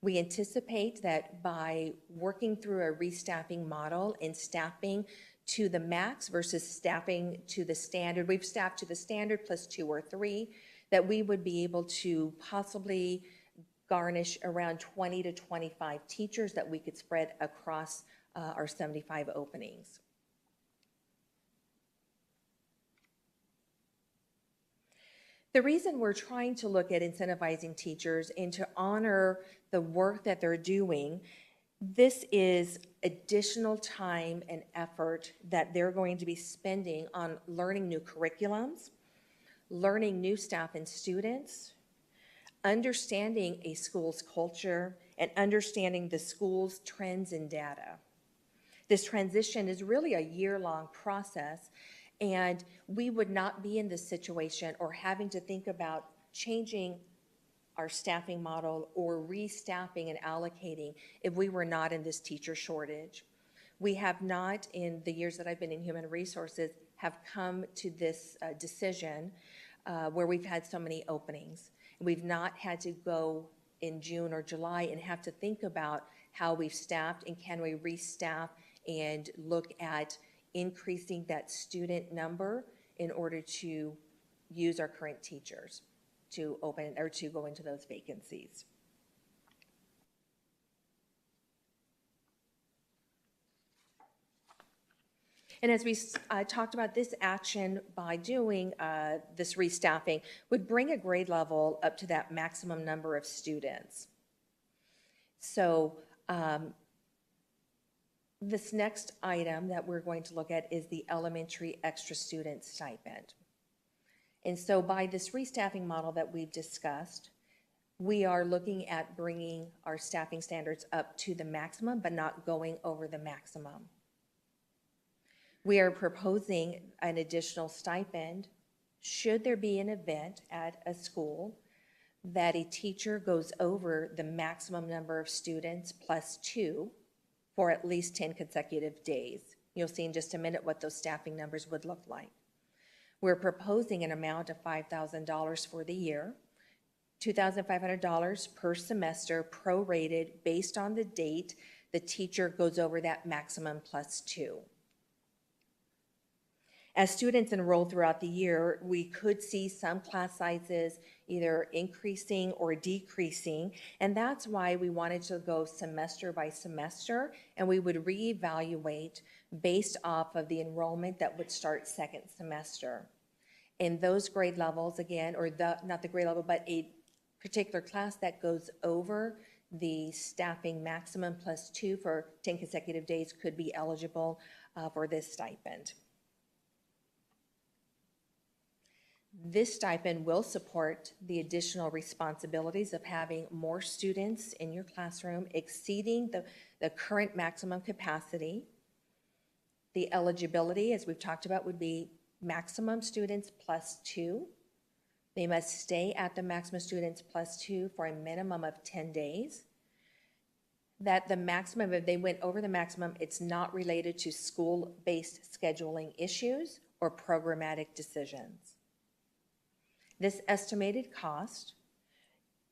We anticipate that by working through a restaffing model and staffing to the max versus staffing to the standard, we've staffed to the standard plus 2 or 3, that we would be able to possibly garnish around 20 to 25 teachers that we could spread across our 75 openings. The reason we're trying to look at incentivizing teachers and to honor the work that they're doing, this is additional time and effort that they're going to be spending on learning new curriculums, learning new staff and students, understanding a school's culture, and understanding the school's trends and data. This transition is really a year-long process, and we would not be in this situation or having to think about changing our staffing model or restaffing and allocating if we were not in this teacher shortage. We have not, in the years that I've been in human resources, have come to this decision where we've had so many openings. We've not had to go in June or July and have to think about how we've staffed and can we restaff and look at increasing that student number in order to use our current teachers to open or to go into those vacancies. And as we talked about, this action by doing this restaffing would bring a grade level up to that maximum number of students. So this next item that we're going to look at is the elementary extra student stipend. And so by this restaffing model that we've discussed, we are looking at bringing our staffing standards up to the maximum, but not going over the maximum. We are proposing an additional stipend should there be an event at a school that a teacher goes over the maximum number of students plus 2 for at least 10 consecutive days. You'll see in just a minute what those staffing numbers would look like. We're proposing an amount of $5,000 for the year, $2,500 per semester, prorated based on the date the teacher goes over that maximum plus 2. As students enroll throughout the year, we could see some class sizes either increasing or decreasing, and that's why we wanted to go semester by semester, and we would reevaluate based off of the enrollment that would start second semester. And those grade levels, again, or not the grade level, but a particular class that goes over the staffing maximum plus 2 for 10 consecutive days could be eligible for this stipend. This stipend will support the additional responsibilities of having more students in your classroom exceeding the current maximum capacity. The eligibility, as we've talked about, would be maximum students plus 2. They must stay at the maximum students plus 2 for a minimum of 10 days. That the maximum, if they went over the maximum, it's not related to school-based scheduling issues or programmatic decisions. This estimated cost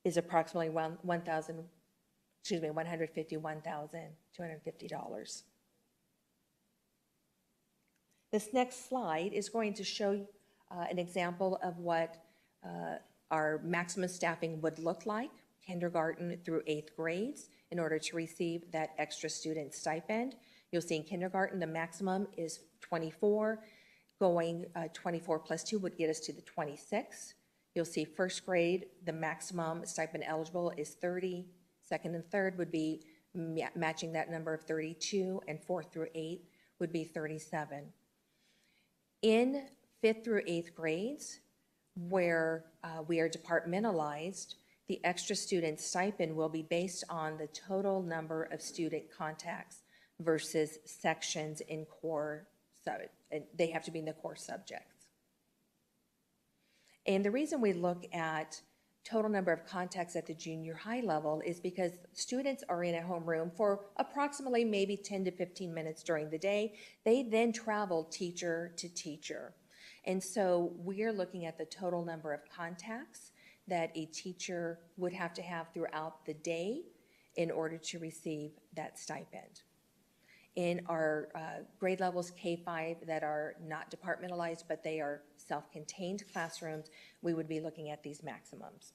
is approximately $151,250. This next slide is going to show an example of what our maximum staffing would look like, kindergarten through 8th grades, in order to receive that extra student stipend. You'll see in kindergarten, the maximum is 24. Going 24 plus 2 would get us to the 26. You'll see first grade, the maximum stipend eligible is 30. Second and third would be matching that number of 32, and 4th through 8 would be 37. In 5th through 8th grades, where we are departmentalized, the extra student stipend will be based on the total number of student contacts versus sections in core, they have to be in the core subjects. And the reason we look at total number of contacts at the junior high level is because students are in a homeroom for approximately maybe 10 to 15 minutes during the day. They then travel teacher to teacher. And so we're looking at the total number of contacts that a teacher would have to have throughout the day in order to receive that stipend. In our grade levels K-5 that are not departmentalized, but they are self-contained classrooms, we would be looking at these maximums.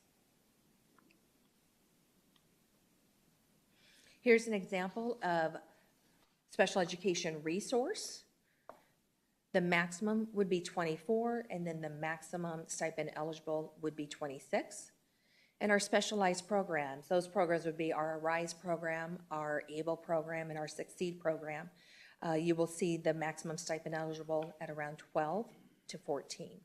Here's an example of special education resource. The maximum would be 24, and then the maximum stipend eligible would be 26. And our specialized programs, those programs would be our Arise program, our ABLE program, and our Succeed program. You will see the maximum stipend eligible at around 12 to 14.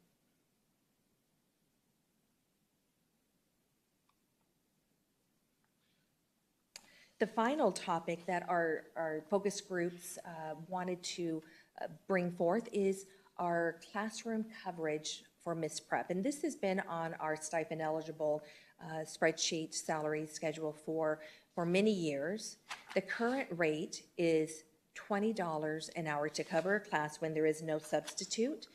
The final topic that our focus groups wanted to bring forth is our classroom coverage for Miss Prep. And this has been on our stipend eligible spreadsheet salary schedule for many years. The current rate is $20 an hour to cover a class when there is no substitute.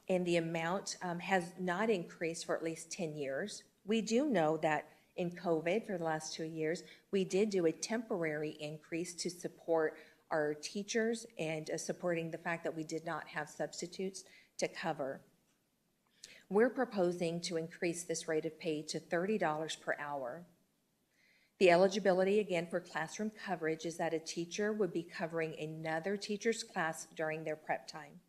And the amount has not increased for at least 10 years. We do know that in COVID for the last 2 years, we did do a temporary increase to support our teachers and supporting the fact that we did not have substitutes to cover. We're proposing to increase this rate of pay to $30 per hour. The eligibility, again, for classroom coverage is that a teacher would be covering another teacher's class during their prep time.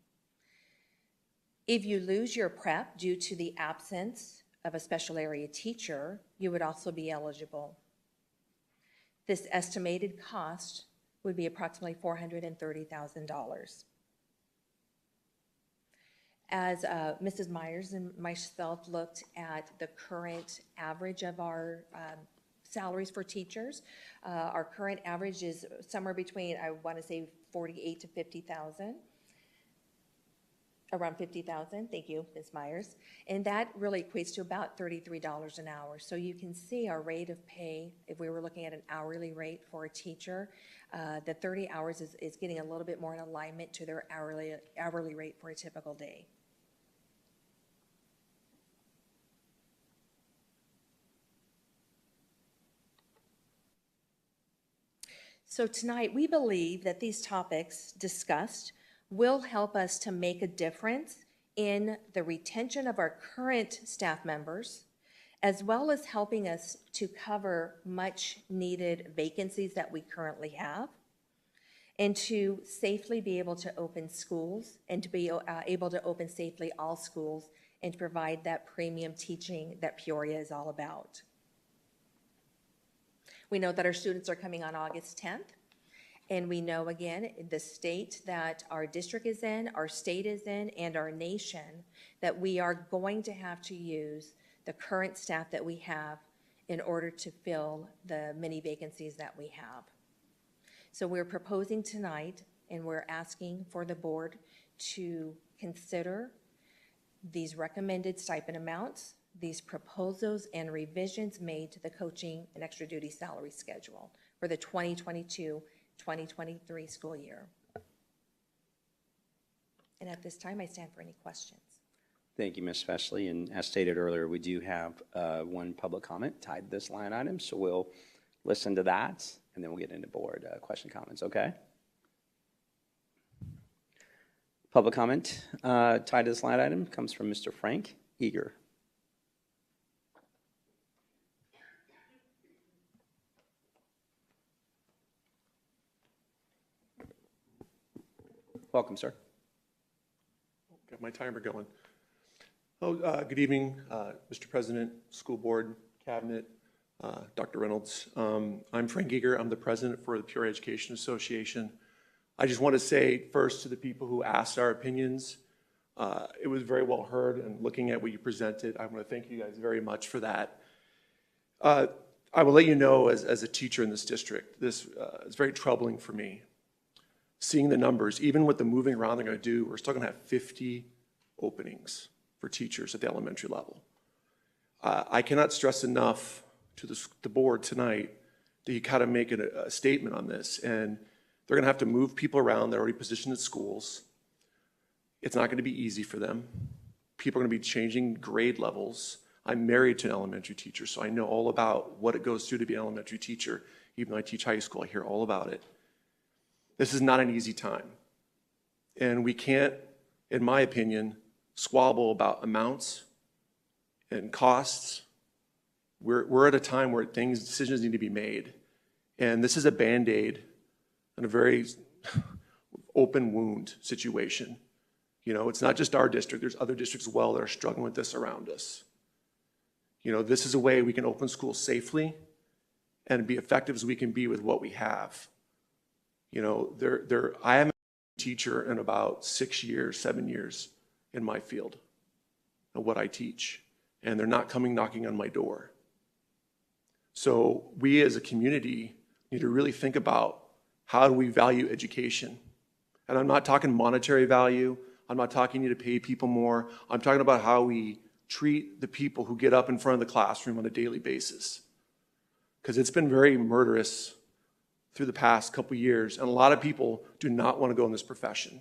If you lose your prep due to the absence of a special area teacher, you would also be eligible. This estimated cost would be approximately $430,000. As Mrs. Myers and myself looked at the current average of our salaries for teachers, our current average is somewhere between, I want to say, $48,000 to $50,000. Around $50,000, thank you, Ms. Myers. And that really equates to about $33 an hour. So you can see our rate of pay, if we were looking at an hourly rate for a teacher, the 30 hours is getting a little bit more in alignment to their hourly rate for a typical day. So tonight, we believe that these topics discussed will help us to make a difference in the retention of our current staff members, as well as helping us to cover much needed vacancies that we currently have, and to safely be able to open schools and to be able to open safely all schools and to provide that premium teaching that Peoria is all about. We know that our students are coming on August 10th. And we know, again, the state that our district is in, our state is in, and our nation, that we are going to have to use the current staff that we have in order to fill the many vacancies that we have. So we're proposing tonight, and we're asking for the board to consider these recommended stipend amounts, these proposals and revisions made to the coaching and extra duty salary schedule for the 2022-2023 school year. And at this time, I stand for any questions. Thank you, Ms. Fesley. And as stated earlier, we do have one public comment tied to this line item, so we'll listen to that, and then we'll get into board question comments, okay? Public comment tied to this line item comes from Mr. Frank Eager. Welcome, sir. Got my timer going. Good evening, Mr. President, School Board, Cabinet, Dr. Reynolds. I'm Frank Eager. I'm the president for the Peoria Education Association. I just want to say first to the people who asked our opinions, it was very well heard, and looking at what you presented, I want to thank you guys very much for that. I will let you know, as a teacher in this district, this is very troubling for me. Seeing the numbers, even with the moving around they're going to do, we're still going to have 50 openings for teachers at the elementary level. I cannot stress enough to the board tonight that you got to make a statement on this, and they're going to have to move people around. They're already positioned at schools. It's not going to be easy for them. People are going to be changing grade levels. I'm married to an elementary teacher, so I know all about what it goes through to be an elementary teacher. Even though I teach high school, I hear all about it. This is not an easy time. And we can't, in my opinion, squabble about amounts and costs. We're at a time where decisions need to be made. And this is a Band-Aid on a very open wound situation. You know, it's not just our district. There's other districts as well that are struggling with this around us. You know, this is a way we can open schools safely and be effective as we can be with what we have. You know, I haven't been a teacher in about 6 years, 7 years in my field of what I teach, and they're not coming knocking on my door. So we as a community need to really think about how do we value education. And I'm not talking monetary value. I'm not talking you to pay people more. I'm talking about how we treat the people who get up in front of the classroom on a daily basis. Because it's been very murderous through the past couple years, and a lot of people do not want to go in this profession.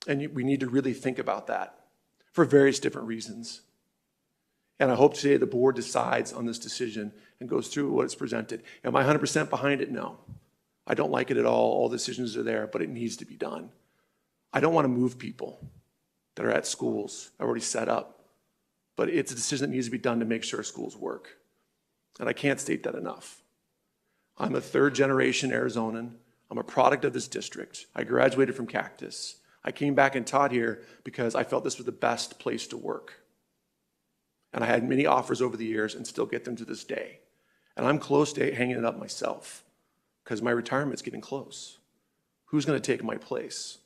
And we need to really think about that for various different reasons. And I hope today the board decides on this decision and goes through what it's presented. Am I 100% behind it? No. I don't like it at all. All decisions are there, but it needs to be done. I don't want to move people that are at schools already set up, but it's a decision that needs to be done to make sure schools work. And I can't state that enough. I'm a third-generation Arizonan. I'm a product of this district. I graduated from Cactus. I came back and taught here because I felt this was the best place to work. And I had many offers over the years and still get them to this day. And I'm close to hanging it up myself because my retirement's getting close. Who's going to take my place?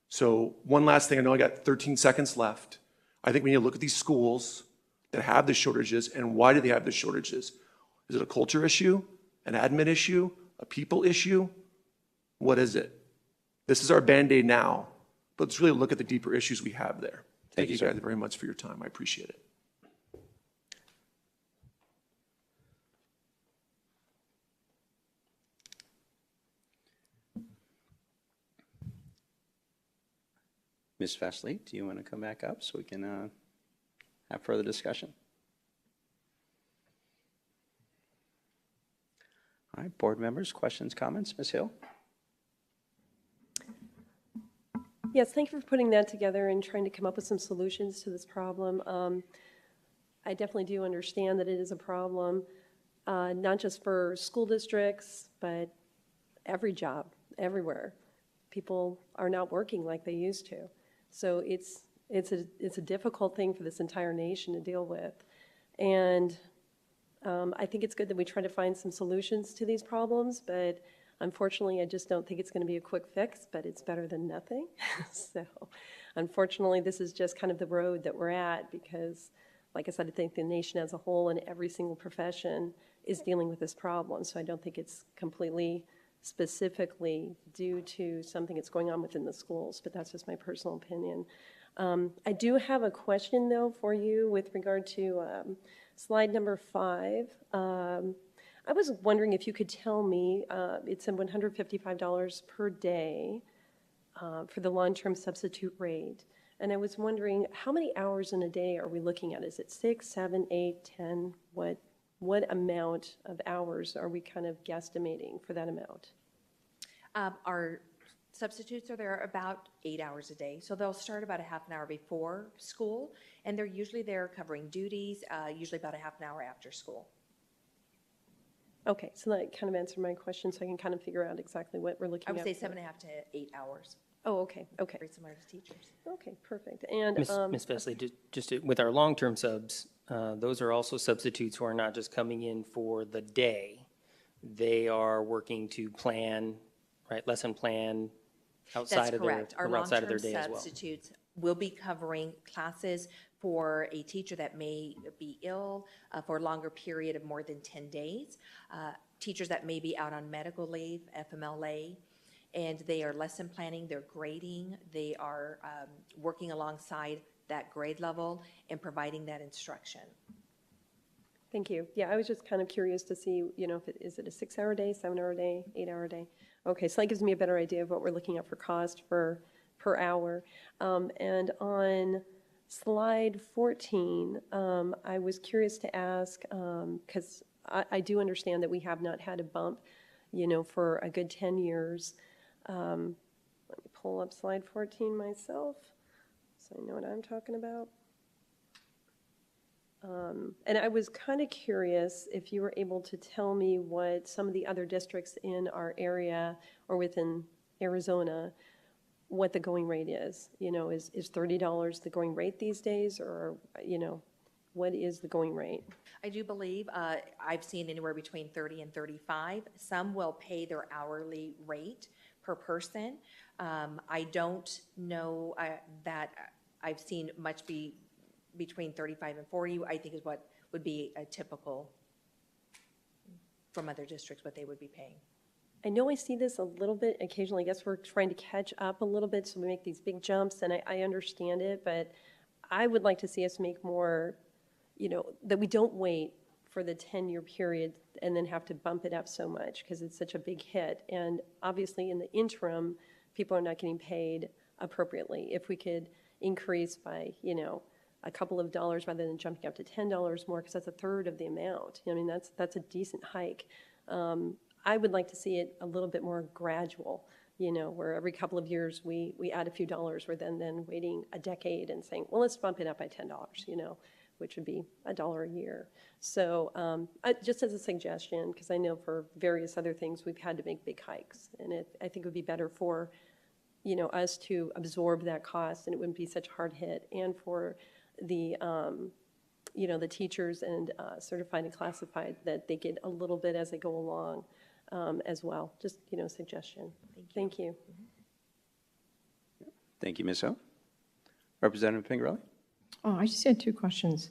So one last thing, I know I got 13 seconds left. I think we need to look at these schools that have the shortages and why do they have the shortages? Is it a culture issue, an admin issue, a people issue? What is it? This is our Band-Aid now, but let's really look at the deeper issues we have there. Thank you guys very much for your time. I appreciate it. Ms. Festley, do you want to come back up so we can have further discussion? All right, board members, questions, comments? Ms. Hill? Yes, thank you for putting that together and trying to come up with some solutions to this problem. I definitely do understand that it is a problem, not just for school districts, but every job, everywhere. People are not working like they used to. So it's a difficult thing for this entire nation to deal with. And I think it's good that we try to find some solutions to these problems, but unfortunately, I just don't think it's going to be a quick fix, but it's better than nothing. So unfortunately, this is just kind of the road that we're at because, like I said, I think the nation as a whole and every single profession is dealing with this problem. So I don't think it's completely specifically due to something that's going on within the schools, but that's just my personal opinion. I do have a question, though, for you with regard to slide number 5. I was wondering if you could tell me, it's $155 per day for the long-term substitute rate. And I was wondering, how many hours in a day are we looking at? Is it 6, 7, 8, 10? What amount of hours are we kind of guesstimating for that amount? Our substitutes are there about 8 hours a day. So they'll start about a half an hour before school, and they're usually there covering duties, usually about a half an hour after school. Okay, so that kind of answered my question, so I can kind of figure out exactly what we're looking at. I would say 7.5 to 8 hours. Oh, okay, okay. Very similar to teachers. Okay, perfect. And Ms. Festley, with our long-term subs, those are also substitutes who are not just coming in for the day. They are working to plan, right, lesson plan outside of their day as well. That's correct. Our long-term substitutes will be covering classes for a teacher that may be ill for a longer period of more than 10 days, teachers that may be out on medical leave, FMLA, and they are lesson planning, they're grading, they are working alongside that grade level and providing that instruction. Thank you. Yeah, I was just kind of curious to see, you know, is it a 6-hour day, 7-hour day, 8-hour day? Okay, so that gives me a better idea of what we're looking at for cost per hour. And on slide 14, I was curious to ask, because I do understand that we have not had a bump, for a good 10 years. Let me pull up slide 14 myself, so I know what I'm talking about. And I was kind of curious if you were able to tell me what some of the other districts in our area or within Arizona, what the going rate is. Is $30 the going rate these days, or, what is the going rate? I do believe, I've seen anywhere between 30 and 35. Some will pay their hourly rate per person. I don't know that I've seen much be between 35 and 40, I think is what would be a typical from other districts, what they would be paying. I know I see this a little bit occasionally. I guess we're trying to catch up a little bit, so we make these big jumps, and I understand it, but I would like to see us make more, that we don't wait for the 10-year period and then have to bump it up so much because it's such a big hit. And obviously in the interim, people are not getting paid appropriately. If we could increase by, a couple of dollars rather than jumping up to $10 more, because that's a third of the amount. I mean, that's a decent hike. I would like to see it a little bit more gradual, where every couple of years we add a few dollars, rather than waiting a decade and saying, well, let's bump it up by $10, which would be $1 a year. So just as a suggestion, because I know for various other things we've had to make big hikes, and I think it would be better for us to absorb that cost, and it wouldn't be such a hard hit, and for the the teachers and certified and classified, that they get a little bit as they go along as well. Just suggestion. Thank you. Thank you, Ms. Ho. Representative Pingerelli? Oh, I just had two questions.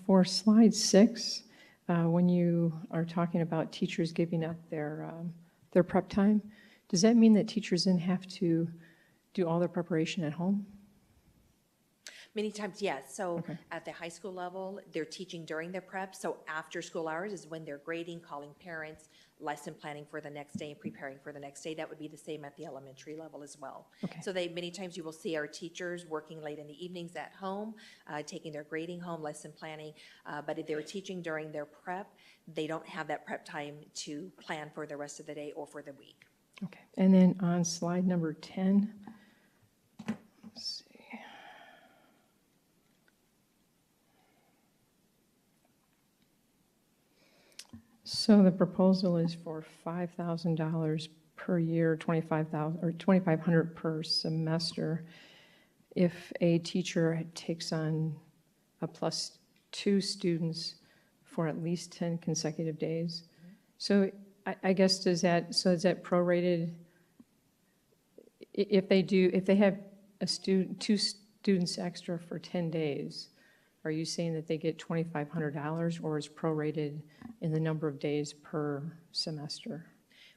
For slide 6, when you are talking about teachers giving up their prep time, does that mean that teachers then have to do all their preparation at home? Many times, yes. So at the high school level, they're teaching during their prep. So after school hours is when they're grading, calling parents, lesson planning for the next day, preparing for the next day. That would be the same at the elementary level as well. So many times you will see our teachers working late in the evenings at home, taking their grading home, lesson planning. But if they're teaching during their prep, they don't have that prep time to plan for the rest of the day or for the week. Okay. And then on slide number 10, let's see. So the proposal is for $5,000 per year, $25,000 or $2,500 per semester. If a teacher takes on a +2 students for at least 10 consecutive days. So I guess is that prorated? If they have two students extra for 10 days, are you saying that they get $2,500, or is prorated in the number of days per semester?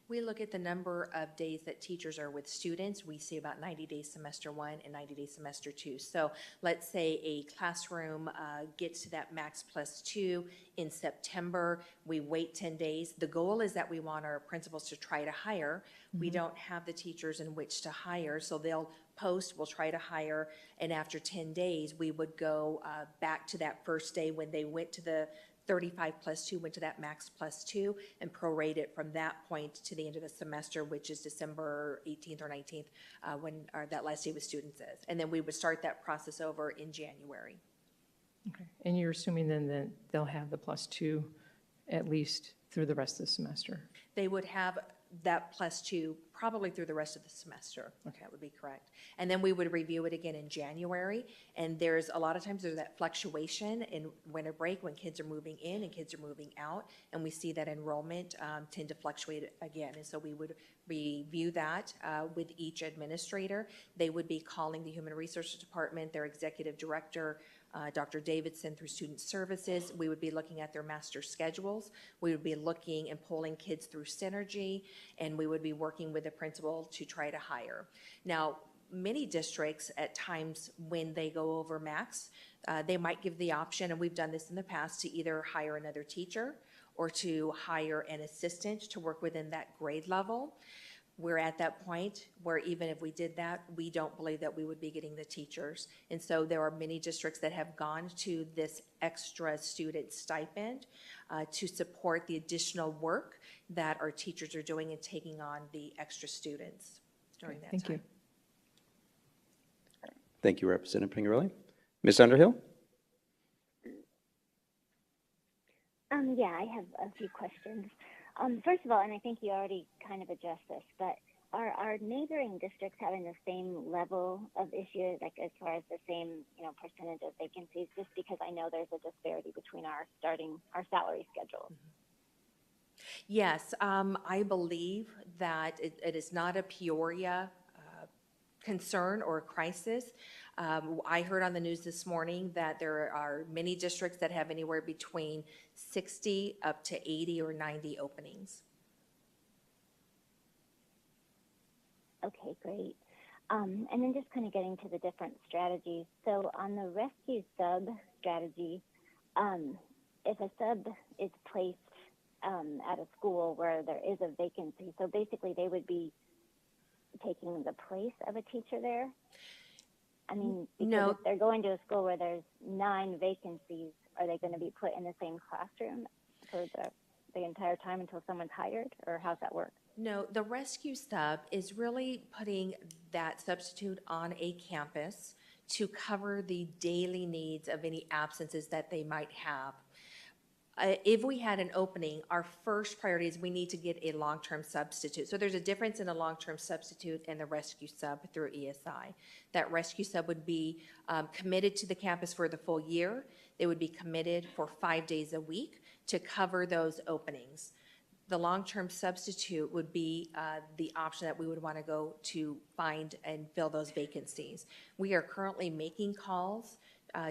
We look at the number of days that teachers are with students. We see about 90 days semester 1 and 90 days semester 2. So let's say a classroom gets to that max +2 in September. We wait 10 days. The goal is that we want our principals to try to hire. We don't have the teachers in which to hire, so they'll post, we'll try to hire, and after 10 days, we would go back to that first day when they went to the 35 +2, went to that max +2, and prorate it from that point to the end of the semester, which is December 18th or 19th, when that last day with students is. And then we would start that process over in January. Okay. And you're assuming then that they'll have the +2 at least through the rest of the semester? They would have that +2 probably through the rest of the semester. Okay, that would be correct. And then we would review it again in January. And there's a lot of times there's that fluctuation in winter break when kids are moving in and kids are moving out. And we see that enrollment tend to fluctuate again. And so we would review that with each administrator. They would be calling the Human Resources Department, their executive director, Dr. Davidson through Student Services. We would be looking at their master schedules. We would be looking and pulling kids through Synergy, and we would be working with the principal to try to hire. Now, many districts at times when they go over max, they might give the option, and we've done this in the past, to either hire another teacher or to hire an assistant to work within that grade level. we're at that point where even if we did that, we don't believe that we would be getting the teachers. And so there are many districts that have gone to this extra student stipend to support the additional work that our teachers are doing and taking on the extra students during that time. Thank you. Thank you, Representative Pingerelli. Ms. Underhill? Yeah, I have a few questions. First of all, and I think you already kind of addressed this, but are our neighboring districts having the same level of issues, like as far as the same, percentage of vacancies? Just because I know there's a disparity between our salary schedules. Yes, I believe that it is not a Peoria concern or crisis. I heard on the news this morning that there are many districts that have anywhere between 60 up to 80 or 90 openings. Okay, great. And then just kind of getting to the different strategies. So on the rescue sub strategy, if a sub is placed at a school where there is a vacancy, so basically they would be taking the place of a teacher there? I mean, because No. if they're going to a school where there's 9 vacancies, are they going to be put in the same classroom for the entire time until someone's hired, or how's that work? No, the rescue sub is really putting that substitute on a campus to cover the daily needs of any absences that they might have. If we had an opening, our first priority is we need to get a long-term substitute. So there's a difference in a long-term substitute and the rescue sub through ESI. That rescue sub would be committed to the campus for the full year. They would be committed for 5 days a week to cover those openings. The long-term substitute would be the option that we would want to go to find and fill those vacancies. We are currently making calls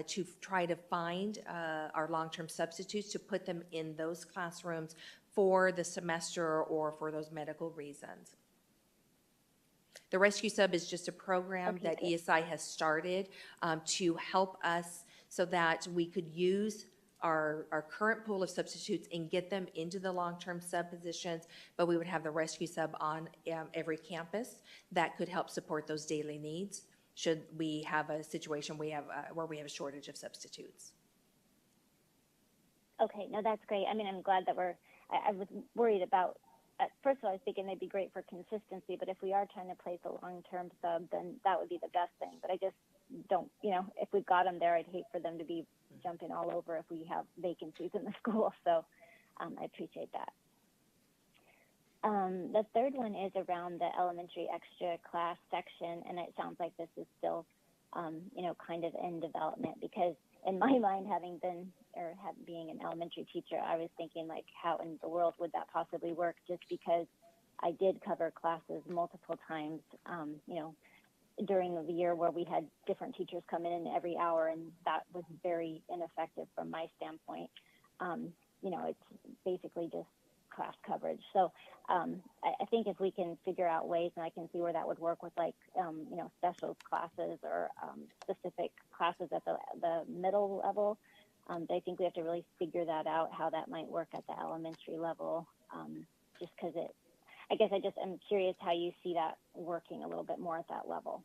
to try to find our long-term substitutes to put them in those classrooms for the semester or for those medical reasons. The Rescue Sub is just a program that ESI has started to help us so that we could use our current pool of substitutes and get them into the long-term sub positions, but we would have the Rescue Sub on every campus that could help support those daily needs should we have a situation where we have a shortage of substitutes. Okay, no, that's great. I mean, I'm glad that I was worried about, first of all, I was thinking they'd be great for consistency, but if we are trying to place a long-term sub, then that would be the best thing. But I just don't, if we've got them there, I'd hate for them to be jumping all over if we have vacancies in the school. So I appreciate that. The third one is around the elementary extra class section, and it sounds like this is still, kind of in development, because in my mind, being an elementary teacher, I was thinking, like, how in the world would that possibly work? Just because I did cover classes multiple times, during the year where we had different teachers come in every hour, and that was very ineffective from my standpoint. It's basically just class coverage. So I think if we can figure out ways, and I can see where that would work with, like, special classes or specific classes at the middle level, but I think we have to really figure that out, how that might work at the elementary level, just because I'm curious how you see that working a little bit more at that level.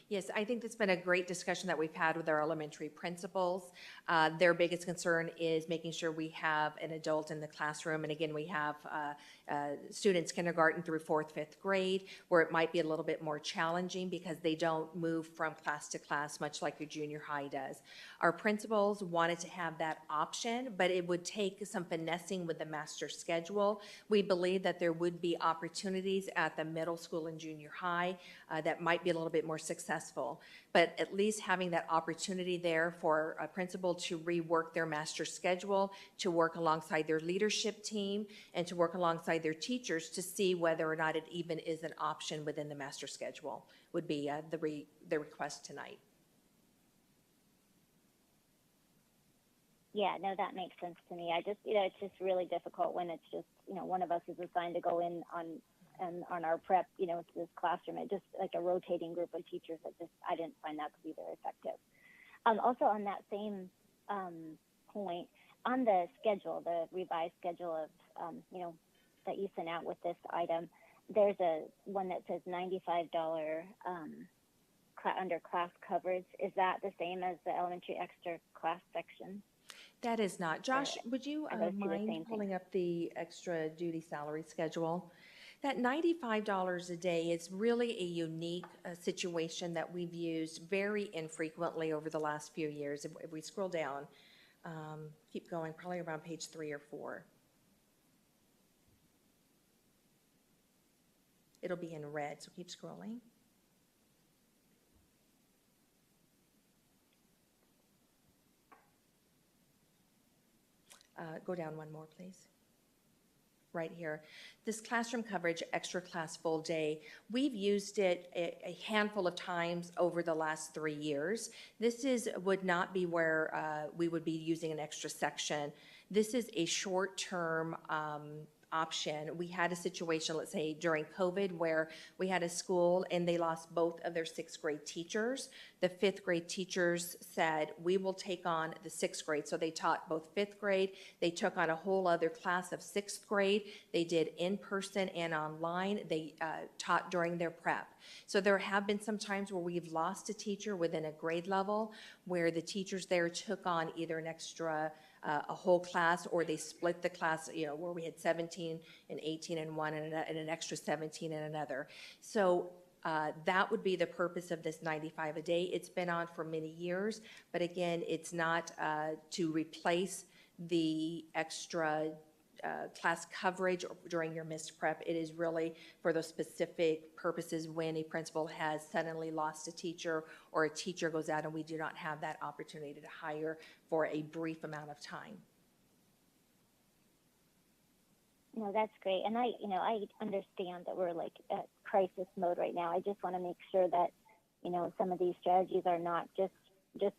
Yes, I think that's been a great discussion that we've had with our elementary principals. Their biggest concern is making sure we have an adult in the classroom. And again, we have students kindergarten through 4th, 5th grade, where it might be a little bit more challenging because they don't move from class to class, much like your junior high does. Our principals wanted to have that option, but it would take some finessing with the master schedule. We believe that there would be opportunities at the middle school and junior high that might be a little bit more successful, but at least having that opportunity there for a principal to rework their master schedule, to work alongside their leadership team, and to work alongside their teachers to see whether or not it even is an option within the master schedule would be the request tonight. Yeah, no, that makes sense to me. It's just really difficult when it's just, one of us is assigned to go in on our prep, to this classroom. It just like a rotating group of teachers. I didn't find that to be very effective. Also on that same point, on the schedule, the revised schedule of, that you sent out with this item, there's a one that says $95 under class coverage. Is that the same as the elementary extra class section? That is not. Josh, would you are those two the mind same pulling thing? up the extra duty salary schedule? That $95 a day is really a unique situation that we've used very infrequently over the last few years. If we scroll down, keep going, probably around page 3 or 4. It'll be in red, so keep scrolling. Go down one more, please. Right here. This classroom coverage, extra class full day, we've used it a handful of times over the last 3 years. This would not be where we would be using an extra section. This is a short-term option. We had a situation, let's say during COVID, where we had a school and they lost both of their 6th grade teachers. The 5th grade teachers said, we will take on the 6th grade. So they taught both 5th grade. They took on a whole other class of 6th grade. They did in person and online. They taught during their prep. So there have been some times where we've lost a teacher within a grade level where the teachers there took on either an extra a whole class, or they split the class, where we had 17 and 18 in one and an extra 17 in another. So that would be the purpose of this 95 a day. It's been on for many years, but again, it's not to replace the extra class coverage during your missed prep. It is really for those specific purposes when a principal has suddenly lost a teacher or a teacher goes out and we do not have that opportunity to hire for a brief amount of time. No, that's great. And I understand that we're like at crisis mode right now. I just want to make sure that, some of these strategies are not just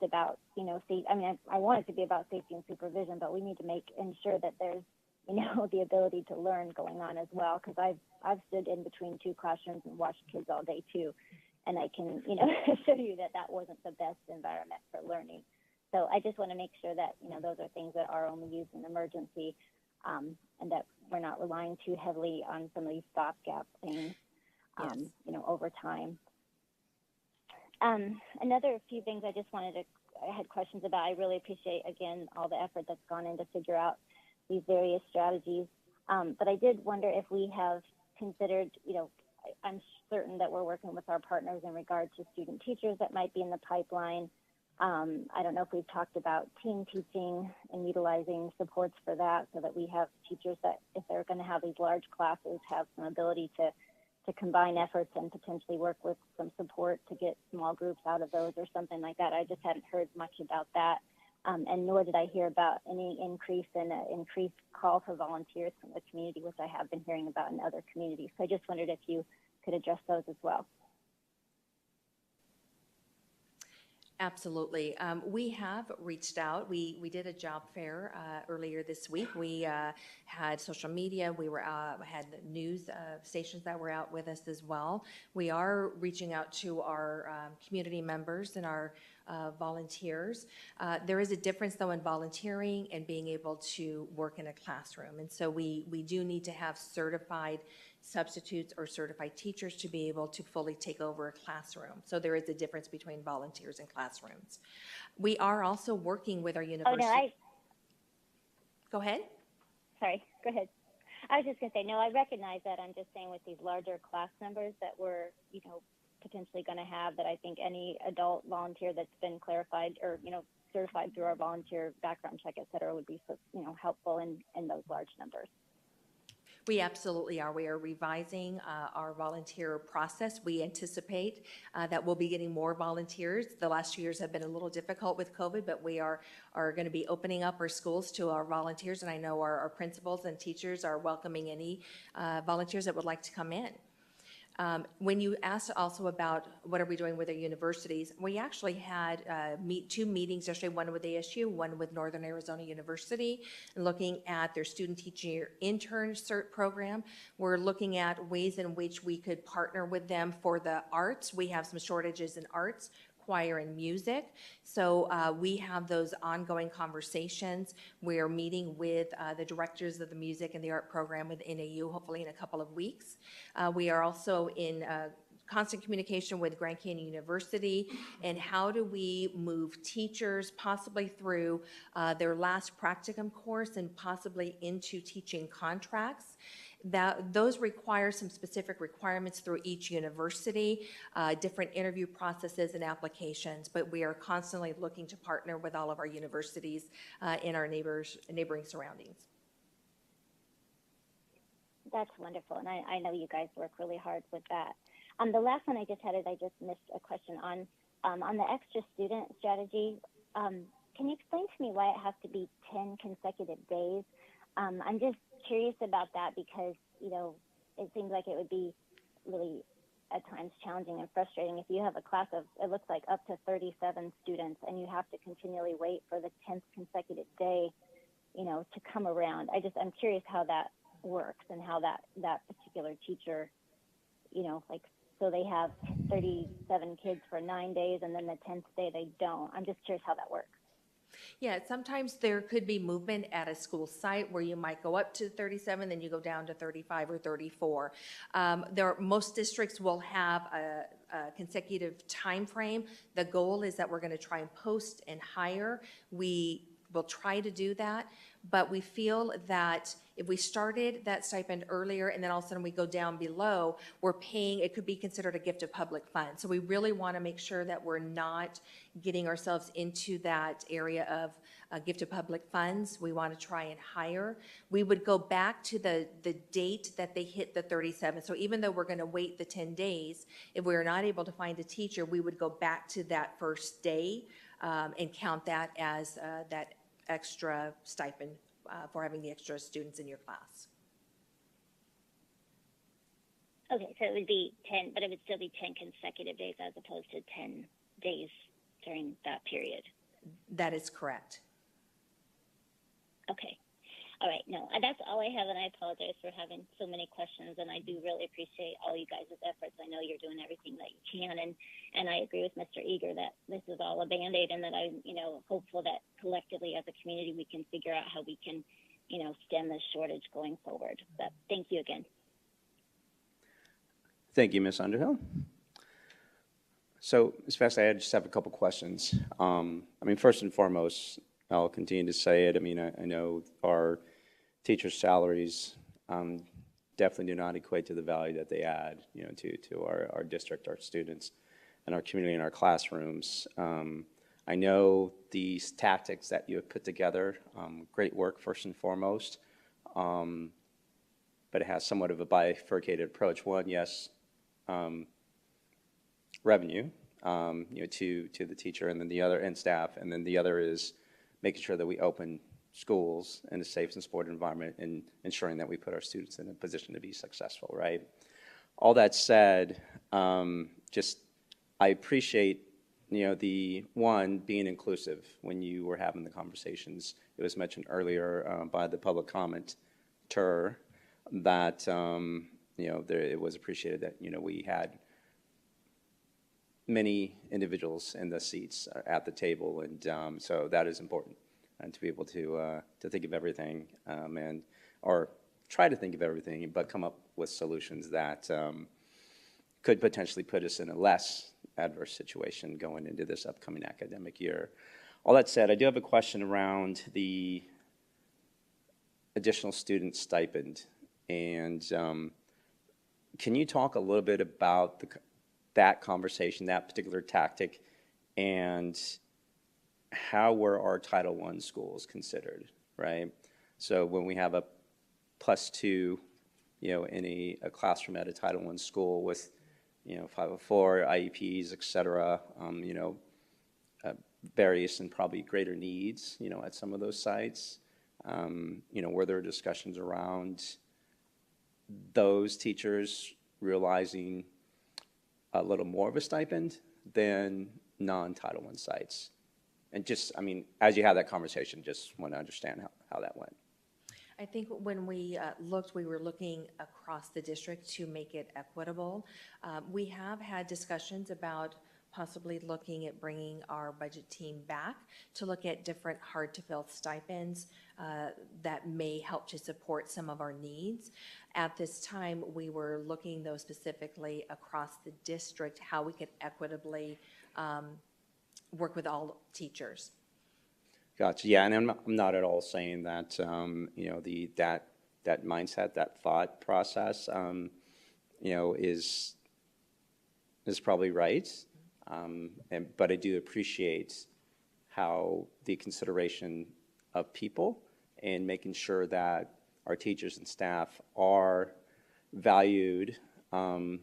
about, safety. I mean, I want it to be about safety and supervision, but we need to ensure that there's, the ability to learn going on as well. Because I've stood in between 2 classrooms and watched kids all day too, and I can, assure you that wasn't the best environment for learning. So I just want to make sure that, those are things that are only used in emergency, and that we're not relying too heavily on some of these stopgap things, over time. Another few things I had questions about. I really appreciate, again, all the effort that's gone in to figure out these various strategies. But I did wonder if we have considered, I'm certain that we're working with our partners in regard to student teachers that might be in the pipeline. I don't know if we've talked about team teaching and utilizing supports for that so that we have teachers that, if they're going to have these large classes, have some ability to combine efforts and potentially work with some support to get small groups out of those or something like that. I just hadn't heard much about that. And nor did I hear about any increased call for volunteers from the community, which I have been hearing about in other communities. So I just wondered if you could address those as well. Absolutely. We have reached out. We did a job fair earlier this week. We had social media. We had news stations that were out with us as well. We are reaching out to our community members and our volunteers. There is a difference, though, in volunteering and being able to work in a classroom. And so we do need to have certified substitutes or certified teachers to be able to fully take over a classroom. So there is a difference between volunteers and classrooms. We are also working with our university. Oh, no, Go ahead. Sorry, go ahead. I was just going to say, no, I recognize that. I'm just saying with these larger class numbers that we're, potentially going to have, that I think any adult volunteer that's been clarified or, certified through our volunteer background check, et cetera, would be, helpful in those large numbers. We absolutely are. We are revising our volunteer process. We anticipate that we'll be getting more volunteers. The last 2 years have been a little difficult with COVID, but we are going to be opening up our schools to our volunteers, and I know our principals and teachers are welcoming any volunteers that would like to come in. When you asked also about what are we doing with our universities, we actually had 2 meetings yesterday, one with ASU, one with Northern Arizona University, looking at their student teacher intern cert program. We're looking at ways in which we could partner with them for the arts. We have some shortages in arts choir and music. So we have those ongoing conversations. We're meeting with the directors of the music and the art program with NAU, hopefully in a couple of weeks. We are also in constant communication with Grand Canyon University, and how do we move teachers possibly through their last practicum course and possibly into teaching contracts. Those require some specific requirements through each university, different interview processes and applications, but we are constantly looking to partner with all of our universities in our neighboring surroundings. That's wonderful, and I know you guys work really hard with that. The last one I just had is I just missed a question on the extra student strategy. Can you explain to me why it has to be 10 consecutive days? I'm just curious about that because, you know, it seems like it would be really at times challenging and frustrating if you have a class of, it looks like up to 37 students and you have to continually wait for the 10th consecutive day, you know, to come around. I'm curious how that works and how that particular teacher, you know, like, so they have 37 kids for 9 days and then the 10th day they don't. I'm just curious how that works. Yeah, sometimes there could be movement at a school site where you might go up to 37, then you go down to 35 or 34. Most districts will have a consecutive time frame. The goal is that we're going to try and post and hire. We will try to do that, but we feel that if we started that stipend earlier and then all of a sudden we go down below, we're paying, it could be considered a gift of public funds. So we really want to make sure that we're not getting ourselves into that area of gift of public funds. We want to try and hire. We would go back to the date that they hit the 37. So even though we're going to wait the 10 days, if we're not able to find a teacher, we would go back to that first day and count that as that extra stipend for having the extra students in your class. Okay, so it would be 10, but it would still be 10 consecutive days as opposed to 10 days during that period. That is correct. Okay. All right. No, that's all I have, and I apologize for having so many questions, and I do really appreciate all you guys' efforts. I know you're doing everything that you can, and I agree with Mr. Eager that this is all a Band-Aid, and that I'm, you know, hopeful that collectively as a community we can figure out how we can, you know, stem this shortage going forward. But thank you again. Thank you, Ms. Underhill. So, Ms. Fest, I just have a couple questions. I mean, first and foremost, I'll continue to say it. I mean, I know our teachers' salaries definitely do not equate to the value that they add, you know, to our district, our students, and our community and our classrooms. I know these tactics that you have put together, great work first and foremost, but it has somewhat of a bifurcated approach. One, yes, revenue, you know, to the teacher, and then the other, and staff, and then the other is making sure that we open schools in a safe and supportive environment and ensuring that we put our students in a position to be successful, right? All that said, I appreciate, you know, the one, being inclusive when you were having the conversations. It was mentioned earlier by the public commenter that, you know, it was appreciated that, you know, we had many individuals in the seats at the table, and so that is important, and to be able to think of everything or try to think of everything, but come up with solutions that could potentially put us in a less adverse situation going into this upcoming academic year. All that said, I do have a question around the additional student stipend, and can you talk a little bit about that conversation, that particular tactic, and how were our Title I schools considered, right? So when we have a +2, you know, in a classroom at a Title I school with, you know, 504, IEPs, et cetera, you know, various and probably greater needs, you know, at some of those sites, you know, were there discussions around those teachers realizing a little more of a stipend than non-Title I sites? And just, I mean, as you have that conversation, just want to understand how that went. I think when we looked, we were looking across the district to make it equitable. We have had discussions about possibly looking at bringing our budget team back to look at different hard-to-fill stipends that may help to support some of our needs. At this time, we were looking, though, specifically across the district, how we could equitably work with all teachers. Gotcha. Yeah, and I'm not at all saying that, you know, that mindset, that thought process, you know, is probably right. But I do appreciate how the consideration of people and making sure that our teachers and staff are valued and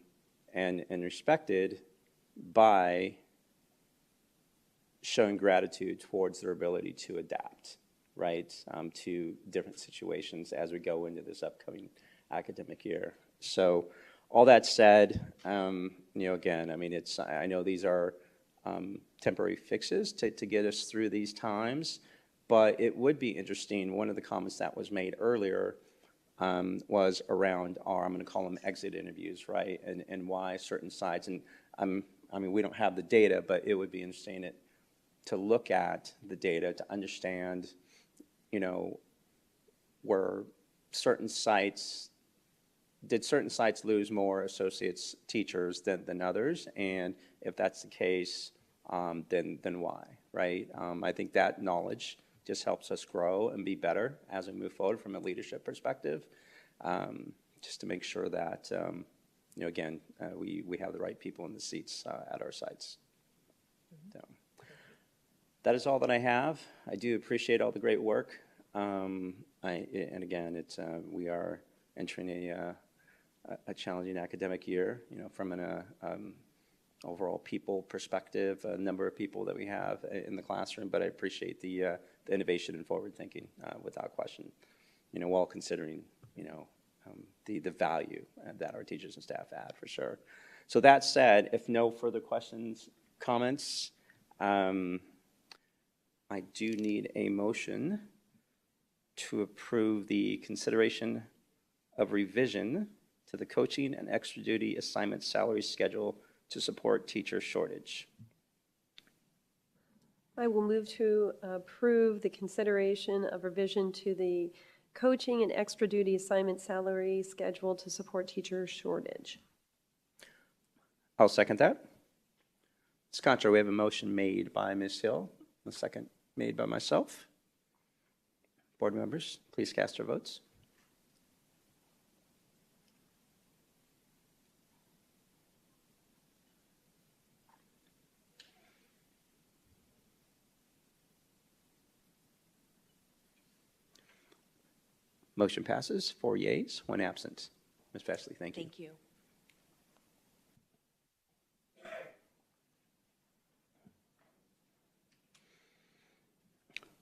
respected by showing gratitude towards their ability to adapt, right, to different situations as we go into this upcoming academic year. So all that said, you know, again, I mean, I know these are temporary fixes to get us through these times, but it would be interesting, one of the comments that was made earlier was around our, I'm going to call them exit interviews, right, and why certain sides, and I mean, we don't have the data, but it would be interesting to look at the data to understand, you know, were certain sites, did certain sites lose more associates teachers than others? And if that's the case, then why, right? I think that knowledge just helps us grow and be better as we move forward from a leadership perspective, just to make sure that, you know, again, we have the right people in the seats at our sites. So. That is all that I have. I do appreciate all the great work. And again, we are entering a challenging academic year, you know, from an overall people perspective, a number of people that we have in the classroom, but I appreciate the innovation and forward thinking without question, you know, while considering, you know, the value that our teachers and staff add for sure. So that said, if no further questions, comments, I do need a motion to approve the consideration of revision to the coaching and extra duty assignment salary schedule to support teacher shortage. I will move to approve the consideration of revision to the coaching and extra duty assignment salary schedule to support teacher shortage. I'll second that. Ms. Contra, we have a motion made by Ms. Hill, a second made by myself. Board members, please cast your votes. Motion passes, 4 yeas, 1 absent. Ms. Fesley, thank you. Thank you.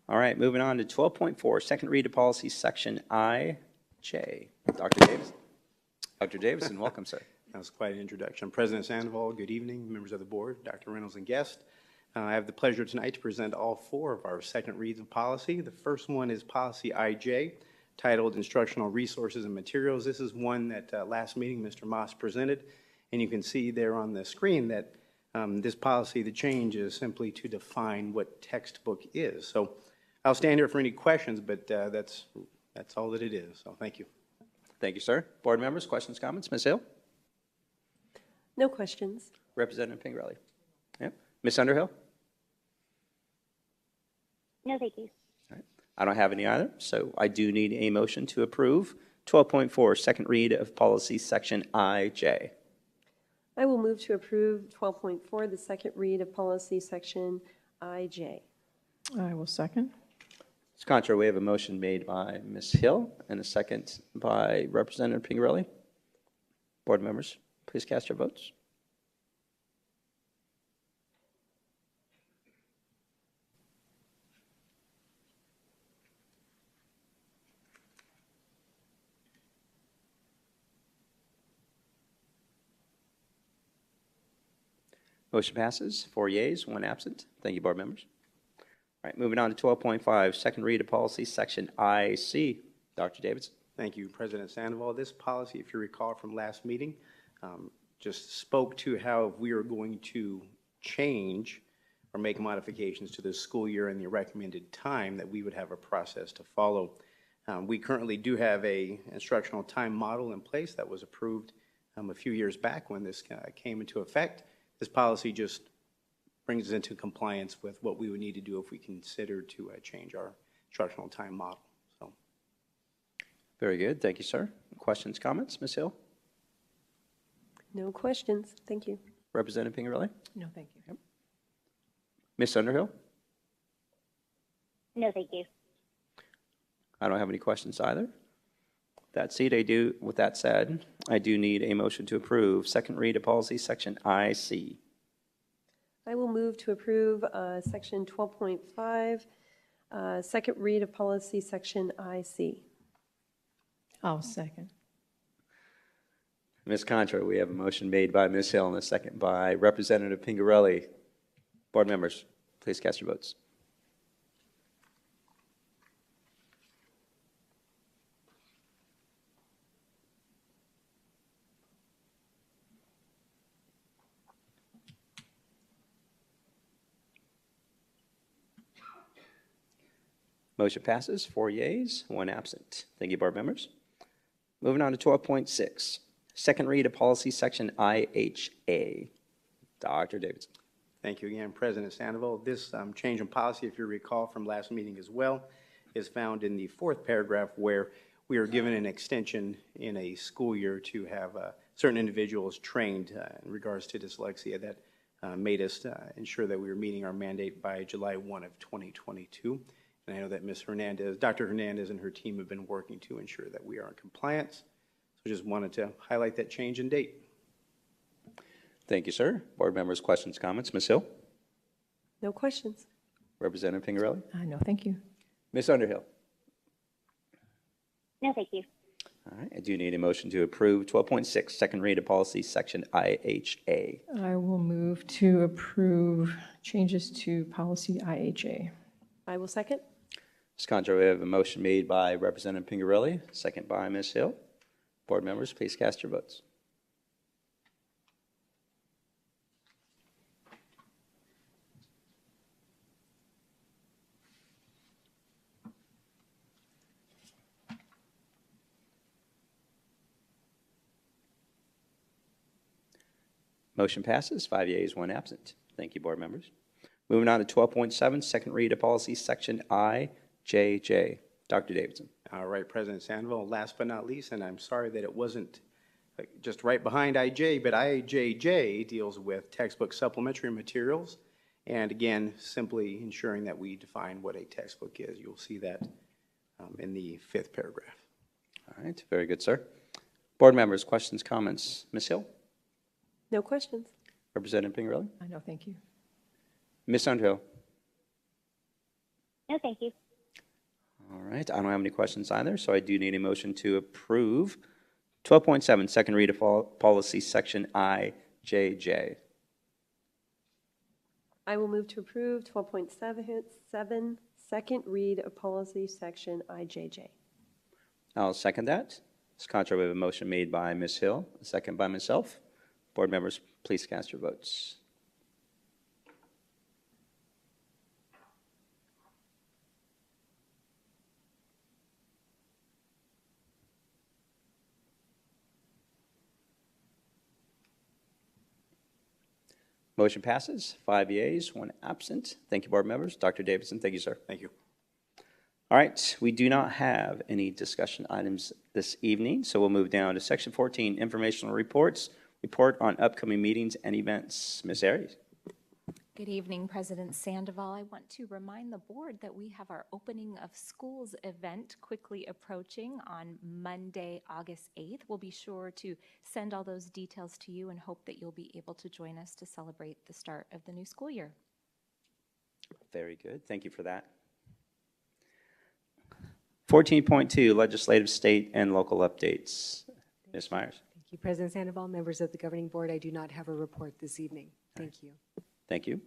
All right, moving on to 12.4, second read of policy section IJ. Dr. Davis. Dr. Davison, welcome, sir. That was quite an introduction. President Sandoval, good evening, members of the board, Dr. Reynolds and guests. I have the pleasure tonight to present all 4 of our second reads of policy. The first one is policy IJ, titled Instructional Resources and Materials. This is one that last meeting Mr. Moss presented, and you can see there on the screen that this policy, the change is simply to define what textbook is. So I'll stand here for any questions, but that's all that it is. So thank you. Thank you, sir. Board members, questions, comments? Ms. Hill? No questions. Representative Pingrelli? Yep. Ms. Underhill? No, thank you. All right. I don't have any either, so I do need a motion to approve 12.4, second read of policy section IJ. I will move to approve 12.4, the second read of policy section IJ. I will second. Ms. Contra, we have a motion made by Ms. Hill and a second by Representative Pingrelli. Board members, please cast your votes. Motion passes, 4 yeas, 1 absent. Thank you, board members. All right, moving on to 12.5, second read of policy section IC. Dr. Davidson. Thank you, President Sandoval. This policy, if you recall from last meeting, just spoke to how we are going to change or make modifications to the school year and the recommended time, that we would have a process to follow. We currently do have a instructional time model in place that was approved a few years back when this came into effect. This policy just brings us into compliance with what we would need to do if we consider to change our instructional time model. So, Very good. Thank you, sir. Questions, comments? Ms. Hill? No questions. Thank you. Representative Pingerelli? No, thank you. Ms. Underhill? No, thank you. I don't have any questions either. With that said, I do need a motion to approve second read of policy section IC. I will move to approve Section 12.5, second read of policy section IC. I'll second. Ms. Contra, we have a motion made by Ms. Hill and a second by Representative Pingerelli. Board members, please cast your votes. Motion passes, 4 yeas, 1 absent. Thank you, board members. Moving on to 12.6, second read of policy section IHA. Dr. Davidson. thank you again, President Sandoval. This change in policy, if you recall from last meeting as well, is found in the 4th paragraph, where we are given an extension in a school year to have certain individuals trained in regards to dyslexia. That made us ensure that we were meeting our mandate by July 1 of 2022. And I know that Ms. Hernandez, Dr. Hernandez and her team have been working to ensure that we are in compliance. So just wanted to highlight that change in date. Thank you, sir. Board members, questions, comments? Ms. Hill? No questions. Representative Pingerelli? No, thank you. Ms. Underhill? No, thank you. All right, I do need a motion to approve 12.6, second read of policy section IHA. I will move to approve changes to policy IHA. I will second. Ms. Contra, we have a motion made by Representative Pingerelli, second by Ms. Hill. Board members, please cast your votes. Motion passes, 5 yeas, 1 absent. Thank you, board members. Moving on to 12.7, second read of policy section IJJ. Dr. Davidson. All right, President Sandoval, last but not least, and I'm sorry that it wasn't just right behind IJ, but IJJ deals with textbook supplementary materials, and again, simply ensuring that we define what a textbook is. You'll see that in the 5th paragraph. All right, very good, sir. Board members, questions, comments? Ms. Hill? No questions. Representative Pingerelli? No, thank you. Ms. Underhill? No, thank you. All right, I don't have any questions either, so I do need a motion to approve 12.7, second read of policy section IJJ. I will move to approve 12.7, second read of policy section IJJ. I'll second that. Ms. Contra, we have a motion made by Ms. Hill, a second by myself. Board members, please cast your votes. Motion passes, 5 yeas, 1 absent. Thank you, board members. Dr. Davidson, thank you, sir. Thank you. All right, we do not have any discussion items this evening, so we'll move down to section 14, informational reports. Report on upcoming meetings and events. Ms. Aries. Good evening, President Sandoval. I want to remind the board that we have our opening of schools event quickly approaching on Monday, August 8th. We'll be sure to send all those details to you and hope that you'll be able to join us to celebrate the start of the new school year. Very good. Thank you for that. 14.2, legislative, state, and local updates. Ms. Myers. Thank you, President Sandoval. Members of the governing board, I do not have a report this evening. Thank you. Thank you.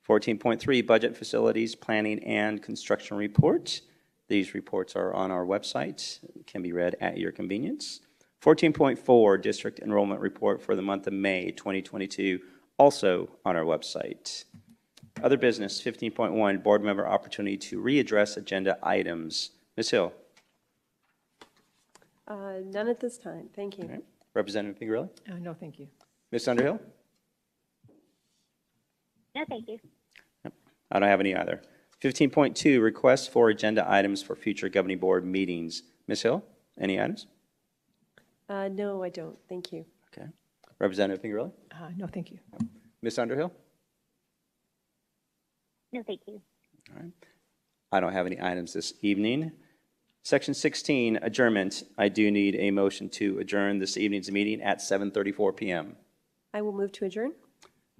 14.3, budget, facilities, planning, and construction report. These reports are on our website, can be read at your convenience. 14.4, district enrollment report for the month of May 2022 also on our website. Other business, 15.1, board member opportunity to readdress agenda items. Ms. Hill. None at this time. Thank you. All right. Representative Pingerelli. No, thank you. Ms. Underhill. No, thank you. I don't have any either. 15.2, requests for agenda items for future governing board meetings. Ms. Hill, any items? No, I don't. Thank you. Okay. Representative Pingerelli. No, thank you. Ms. Underhill. No, thank you. All right. I don't have any items this evening. Section 16, adjournment. I do need a motion to adjourn this evening's meeting at 7:34 p.m. I will move to adjourn.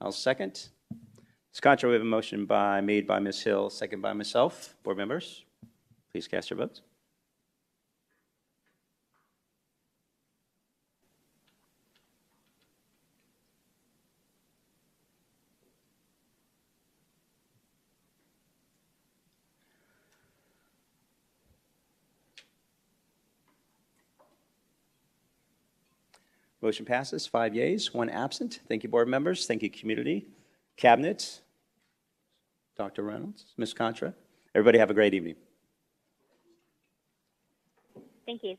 I'll second. Ms. Contra, we have a motion made by Ms. Hill, second by myself. Board members, please cast your votes. Motion passes, 5 yeas, 1 absent. Thank you, board members. Thank you, community, cabinet, Dr. Reynolds, Ms. Contra. Everybody have a great evening. Thank you.